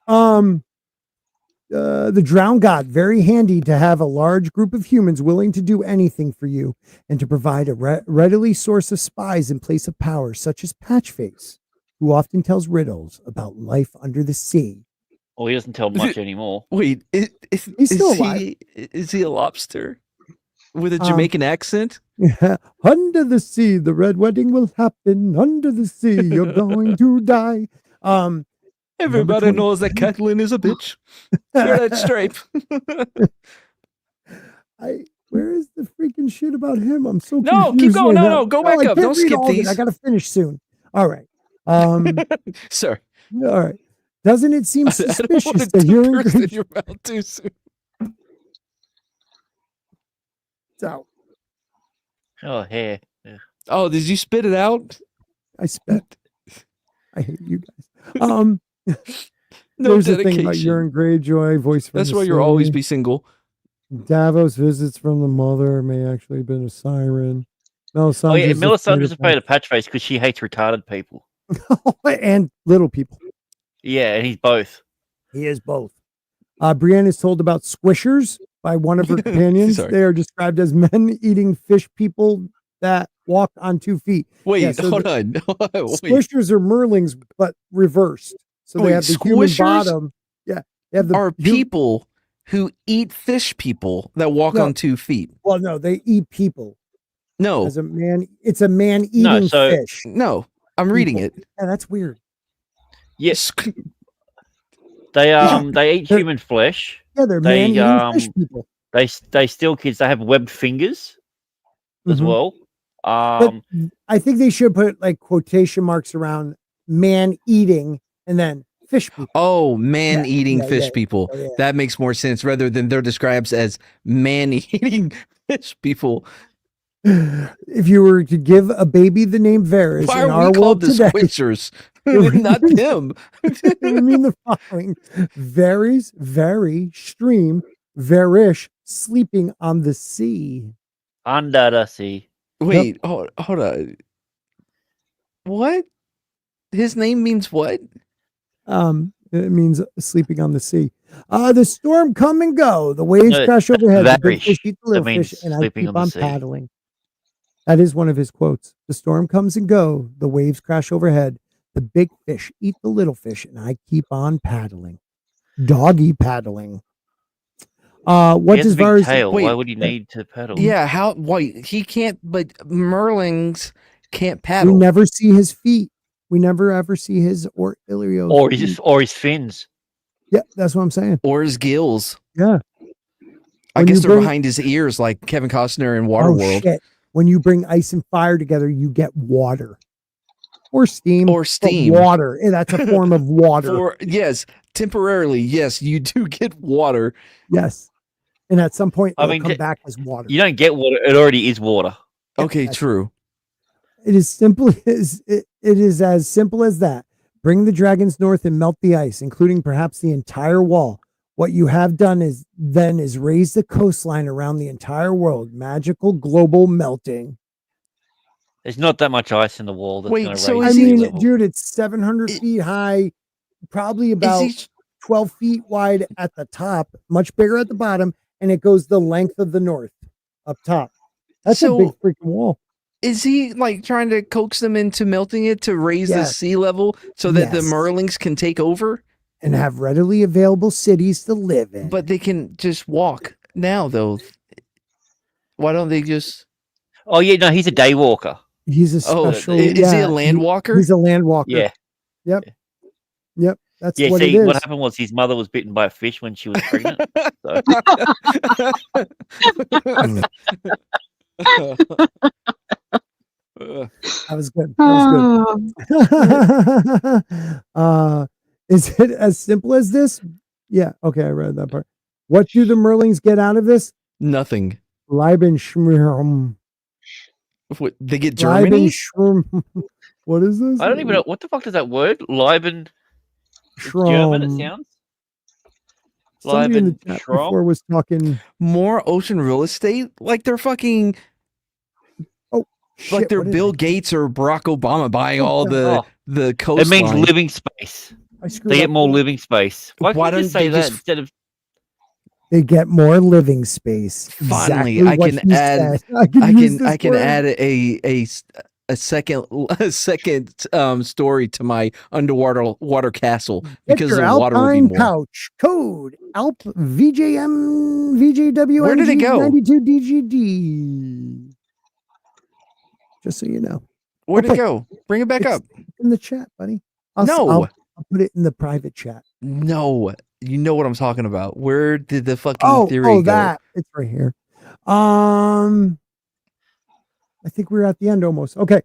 The drowned god, very handy to have a large group of humans willing to do anything for you and to provide a readily source of spies in place of power, such as Patchface, who often tells riddles about life under the sea. Well, he doesn't tell much anymore. Wait, is still alive. is he a lobster with a Jamaican accent? Under the sea, the red wedding will happen. Under the sea, you're going to die. Everybody knows that Catelyn is a bitch. Hear that stripe. Where is the freaking shit about him? I'm so No, confused keep going. right No, now. no, go back I up. can't Don't read skip all of it. these. I gotta finish soon. All right. Sir. All right. Doesn't it seem I don't suspicious want that to you're burst in in your mouth too soon. out? Oh, hair. Yeah. Oh, did you spit it out? I spent. I hate you guys. No There's a thing dedication. about urine Greyjoy, voice from That's the why you'll always sea. be single. Davos visits from the mother may actually have been a siren. Melisandre's Oh, yeah, afraid Melisandre's of afraid of Patchface because she hates retarded people. and little people. Yeah, and he's both. He is both. Brienne is told about squishers by one of her companions. Sorry. They are described as men eating fish people that walk on 2 feet. Wait, Yeah, so hold on. Wait. Squishers are merlings, but reversed. So they Wait, have the human squishers bottom. Yeah. They have the are people who eat fish people that walk No. on 2 feet. Well, no, they eat people. No, As a man, it's a man eating No, so- fish. no, I'm reading it. Yeah, that's weird. Yes, they eat They're- human flesh. Yeah, they're They, man eating fish people. They steal kids. They have webbed fingers as Mhm. well. But I think they should put like quotation marks around man eating and then fish people. Oh, man Yeah, eating yeah, fish yeah, people. yeah. That makes more sense rather than they're described as man eating fish people. If you were to give a baby the name Varys Why in are our we called world the today, squishers? Not them. it would mean the following: Varys, very stream, Varish, sleeping on the sea. Under the sea. Wait, hold on. What? His name means what? It means sleeping on the sea. The storm come and go. The waves No, crash overhead. The big Varish. fish eat the little That means fish, and I sleeping keep on the on sea. paddling. That is one of his quotes. The storm comes and go. The waves crash overhead. The big fish eat the little fish, and I keep on paddling. Doggy paddling. He What has does a big Varys? tail. Why Wait. would he need to paddle? Yeah, how? Why he can't? But Merlings can't We paddle. never see his feet. We never ever see his or Illyrios. Or his fins. Yeah, that's what I'm saying. Or his gills. Yeah. I When guess you they're bring- behind his ears, like Kevin Costner in Oh Waterworld. shit! When you bring ice and fire together, you get water or steam. Or but steam. water. That's a form of water. Yes, temporarily, yes, you do get water. Yes. And at some point, I it'll mean, come back as water. You don't get water. It already is water. Yeah, Okay, that's true. It is simple as it is as simple as that. Bring the dragons north and melt the ice, including perhaps the entire wall. What you have done is raise the coastline around the entire world. Magical global melting. There's not that much ice in the wall that's Wait, going to so raise I is the sea mean, level. dude, it's 700 feet high, probably about Is he 12 feet wide at the top, much bigger at the bottom, and it goes the length of the north up top. That's a big freaking wall. Is he like trying to coax them into melting it to raise the Yes. sea level so that the Yes. Merlings can take over? And have readily available cities to live in. But they can just walk now, though. Why don't they just? Oh yeah, no, he's a day walker. He's a Oh, special. is he a land walker? He's a land walker. Yeah, Yep. That's yeah. what See, it is. what happened was his mother was bitten by a fish when she was pregnant. So That was good. That was good. Is it as simple as this? Yeah. Okay, I read that part. What do the Merlings get out of this? Nothing. Leibenschwurm. What, they get Germany? Leibenschwurm. What is this? I don't even know what the fuck does that word Leiben. It's German. It sounds. Somebody in the Leiben chat Schrom? before was talking. More ocean real estate? Like they're fucking. Shit, Like they're what is Bill it? Gates or Barack Obama buying all the It coastline. means living space. I screwed They get up. more living space. Why Why can't you don't say they that just- instead of? They get more living space. Finally, Exactly I what can he add- said. I can add a second story to my water castle Get because your the water would be Alpine more. pouch code ALP VJM VJW Where did it go? 92 DGD. Just so you know, Where'd it Okay. go? Bring it back It's up. in the chat, buddy. No. I'll put it in the private chat. No, you know what I'm talking about. Where did the fucking theory go? That it's right here. I think we're at the end almost. Okay.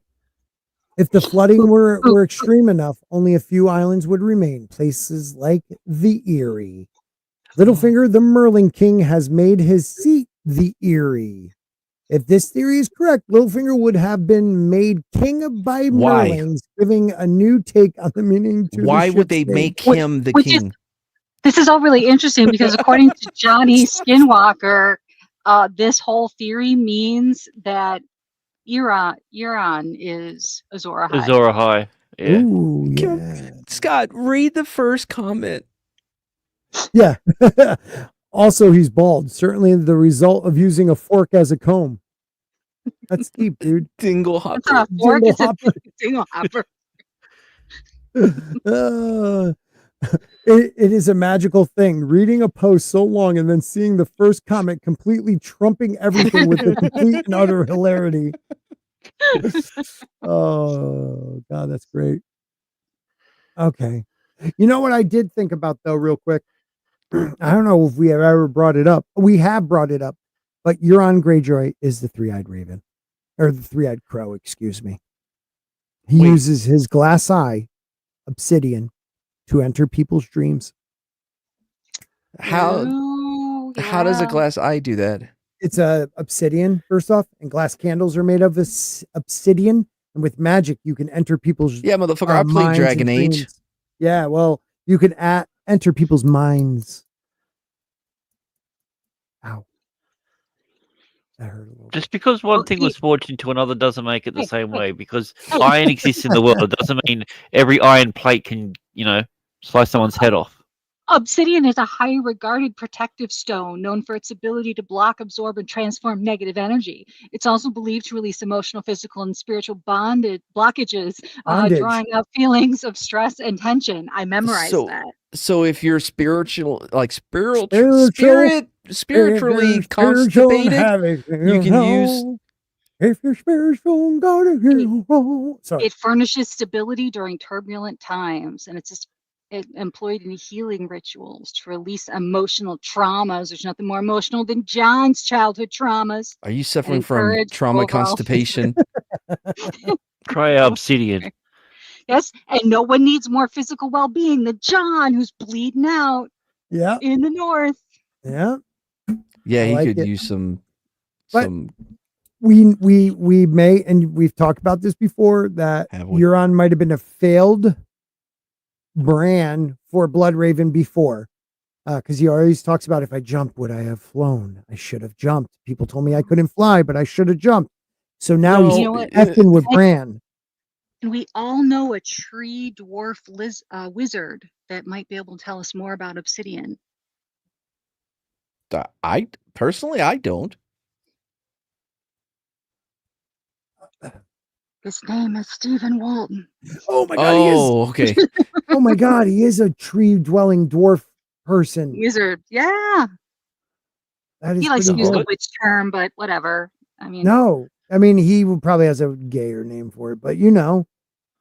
If the flooding were extreme enough, only a few islands would remain. Places like the Erie. Littlefinger, the Merling King, has made his seat the Erie. If this theory is correct, Littlefinger would have been made king by Why? Merlings, giving a new take on the meaning to Why the would they ship's name. make him the which is- king? This is all really interesting because according to Johnny Skinwalker, this whole theory means that Euron is Azor Ahai. Azor Ahai. Yeah. Ooh, yeah. Scott, read the first comment. Yeah. Also, he's bald. Certainly the result of using a fork as a comb. That's deep, dude. Dingle It's hopper. not a fork, it's a Dinglehopper. dinglehopper. It is a magical thing. Reading a post so long and then seeing the first comment completely trumping everything with the complete and utter hilarity. Oh, God, that's great. Okay. You know what I did think about, though, real quick? I don't know if we have ever brought it up. We have brought it up, but Euron Greyjoy is the three-eyed raven, or the three-eyed crow, excuse me. He Wait. uses his glass eye, obsidian, to enter people's dreams. How Ooh, does a yeah. glass eye do that? It's a obsidian, first off, and glass candles are made of obsidian, and with magic, you can enter people's Yeah, motherfucker, I played minds Dragon and Age. dreams. Yeah, well, you can enter people's minds. Ow. That hurt a little bit. Just because one Well, thing he- was forged into another doesn't make it the Hey, same hey. way. Because iron exists in the world, it doesn't mean every iron plate can, slice someone's head off. Obsidian is a highly regarded protective stone known for its ability to block, absorb, and transform negative energy. It's also believed to release emotional, physical, and spiritual blockages, Bondage. drawing up feelings of stress and tension. I memorized So, that. so if you're spiritual, like Spiritual. spiritually If you're spiritual and constipated, have it, you can use. If you're spiritual, go to hell. Sorry. It furnishes stability during turbulent times, and it's employed in healing rituals to release emotional traumas. There's nothing more emotional than John's childhood traumas. Are you suffering from encourage trauma overall constipation? Try obsidian. Yes, and no one needs more physical well-being than John, who's bleeding out Yeah. in the north. Yeah. Yeah, I he like could it. use some. But- Some. We may, and we've talked about this before, that Have we? Euron might have been a failed brand for Blood Raven before. Because he always talks about, if I jumped, would I have flown? I should have jumped. People told me I couldn't fly, but I should have jumped. So now No, he's You know what? effing with Bran. And we all know a tree dwarf wizard that might be able to tell us more about obsidian. I personally, I don't. His name is Stephen Walton. Oh my god, he is. Oh, okay. Oh my god, he is a tree dwelling dwarf person. Wizard, yeah. That is He likes to pretty use good. the witch term, but whatever. I mean, No, I mean, he probably has a gayer name for it, but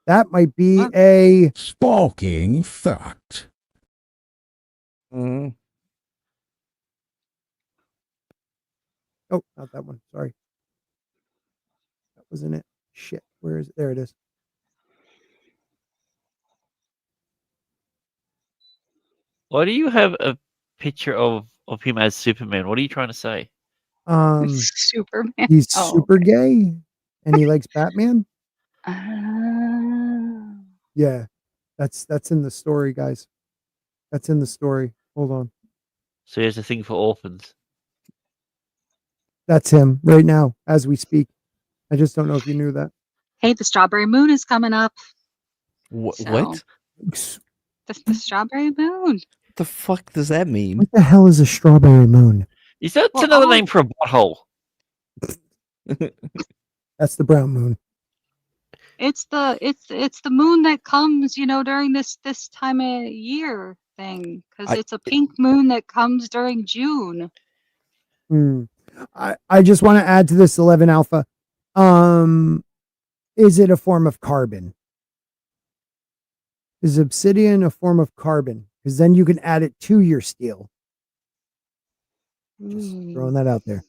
that might be a Sparking fact. Mhm. oh, not that one. Sorry, that wasn't it. Shit, where is it? There it is. Why do you have a picture of him as Superman? What are you trying to say? Superman. He's Oh, super gay, and he likes Batman. Oh. Yeah, that's in the story, guys. That's in the story. Hold on, So he has a thing for orphans. that's him right now as we speak. I just don't know if you knew that. Hey, the strawberry moon is coming up. What? So- What The strawberry moon. the fuck does that mean? What the hell is a strawberry moon? Is that Well, another all- name for a butthole? That's the brown moon. It's the moon that comes, during this time of year thing, because it's a pink moon that comes during June. I just want to add to this 11 alpha. Is it a form of carbon? Is obsidian a form of carbon? Because then you can add it to your steel. Just throwing that out there.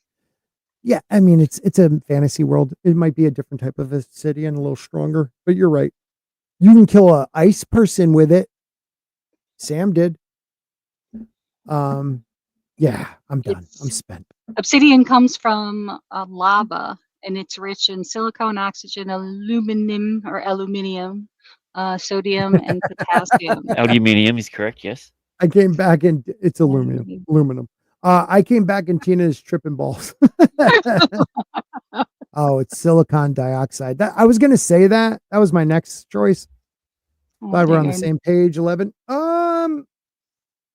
Yeah, I mean, it's a fantasy world. It might be a different type of obsidian, a little stronger, but you're right. You can kill a ice person with it. Sam did. Yeah, I'm done. I'm spent. Obsidian comes from lava, and it's rich in silicon, oxygen, aluminium, sodium, and potassium. Aluminium is correct, yes. I came back and it's aluminum. Aluminum. I came back and Tina's tripping balls. Oh, it's silicon dioxide. I was gonna say that. That was my next choice. Glad we're on the same page. 11.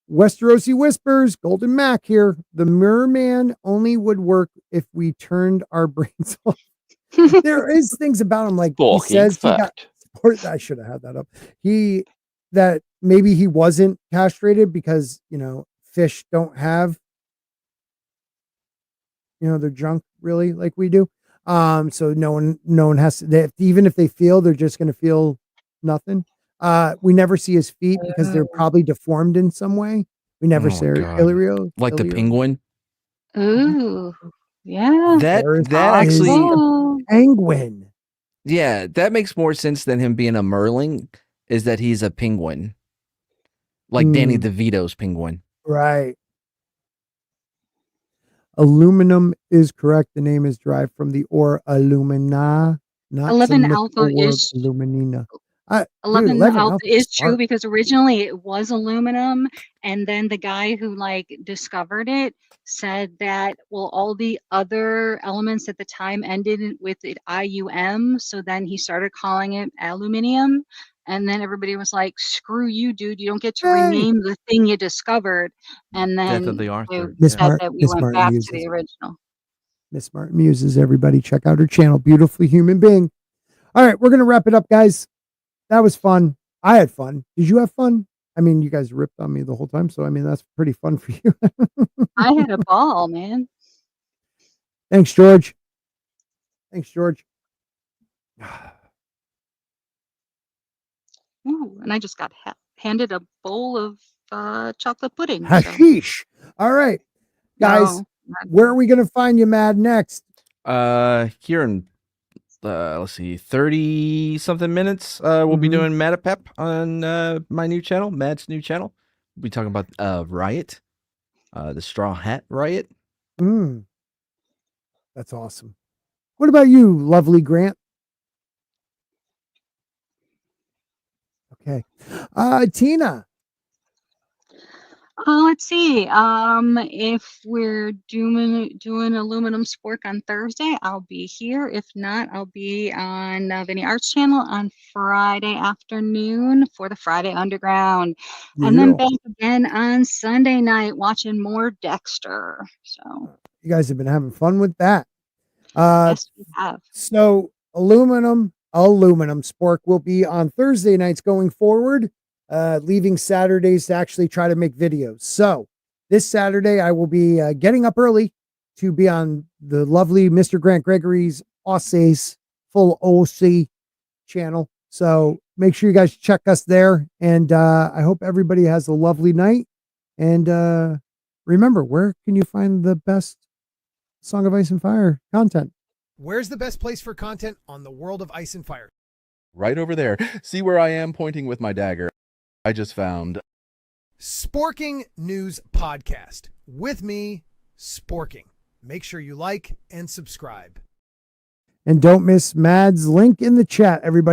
Westerosi Whispers, Golden Mac here. The merman only would work if we turned our brains off. There is things about him, like he says he got. I should have had that up. That maybe he wasn't castrated because fish don't have their junk really like we do. So no one has to. Even if they feel, they're just going to feel nothing. We never see his feet because they're probably deformed in some way. We never see Illyrio. Like the penguin. Ooh, yeah. That There's actually, Oh. penguin. yeah, that makes more sense than him being a merling. Is that he's a penguin, like Danny DeVito's penguin. Right. Aluminum is correct. The name is derived from the ore alumina, not 11 some alpha mythical word is- aluminina. 11 alpha is true smart. because originally it was aluminum, and then the guy who discovered it said that all the other elements at the time ended with it IUM, so then he started calling it aluminium, And then everybody was like, "Screw you, dude. You don't get to Hey, rename the thing you discovered." And Death of then the they Arthur. Miss said Mart, that we Miss went Martin back to Muses. the original. Miss Martin Muses, everybody. Check out her channel. Beautifully human being. All right, we're going to wrap it up, guys. That was fun. I had fun. Did you have fun? I mean, you guys ripped on me the whole time. So, I mean, that's pretty fun for you. I had a ball, man. Thanks, George. Thanks, George. Ooh, and I just got handed a bowl of chocolate pudding. So Hashish. All right, guys, no, not where are we going to find you, Mad, next? Here in let's see, 30 something minutes. We'll be doing Matapep on my new channel, Mad's new channel. We'll be talking about Riot, the Straw Hat Riot. That's awesome. What about you, lovely Grant? Okay. Tina. Let's see. If we're doing aluminum spork on Thursday, I'll be here. If not, I'll be on Vinny Arts channel on Friday afternoon for the Friday Underground, and then back again on Sunday night watching more Dexter. So You guys have been having fun with that. yes, we have. So aluminum spork will be on Thursday nights going forward, leaving Saturdays to actually try to make videos. So this Saturday I will be getting up early to be on the lovely Mr. Grant Gregory's Ossays full OC channel. So make sure you guys check us there. And I hope everybody has a lovely night. And remember, where can you find the best Song of Ice and Fire content? Where's the best place for content on the world of Ice and Fire? Right over there. See where I am pointing with my dagger? I just found Sporking News Podcast with me, Sporking. Make sure you like and subscribe. And don't miss Mad's link in the chat, everybody.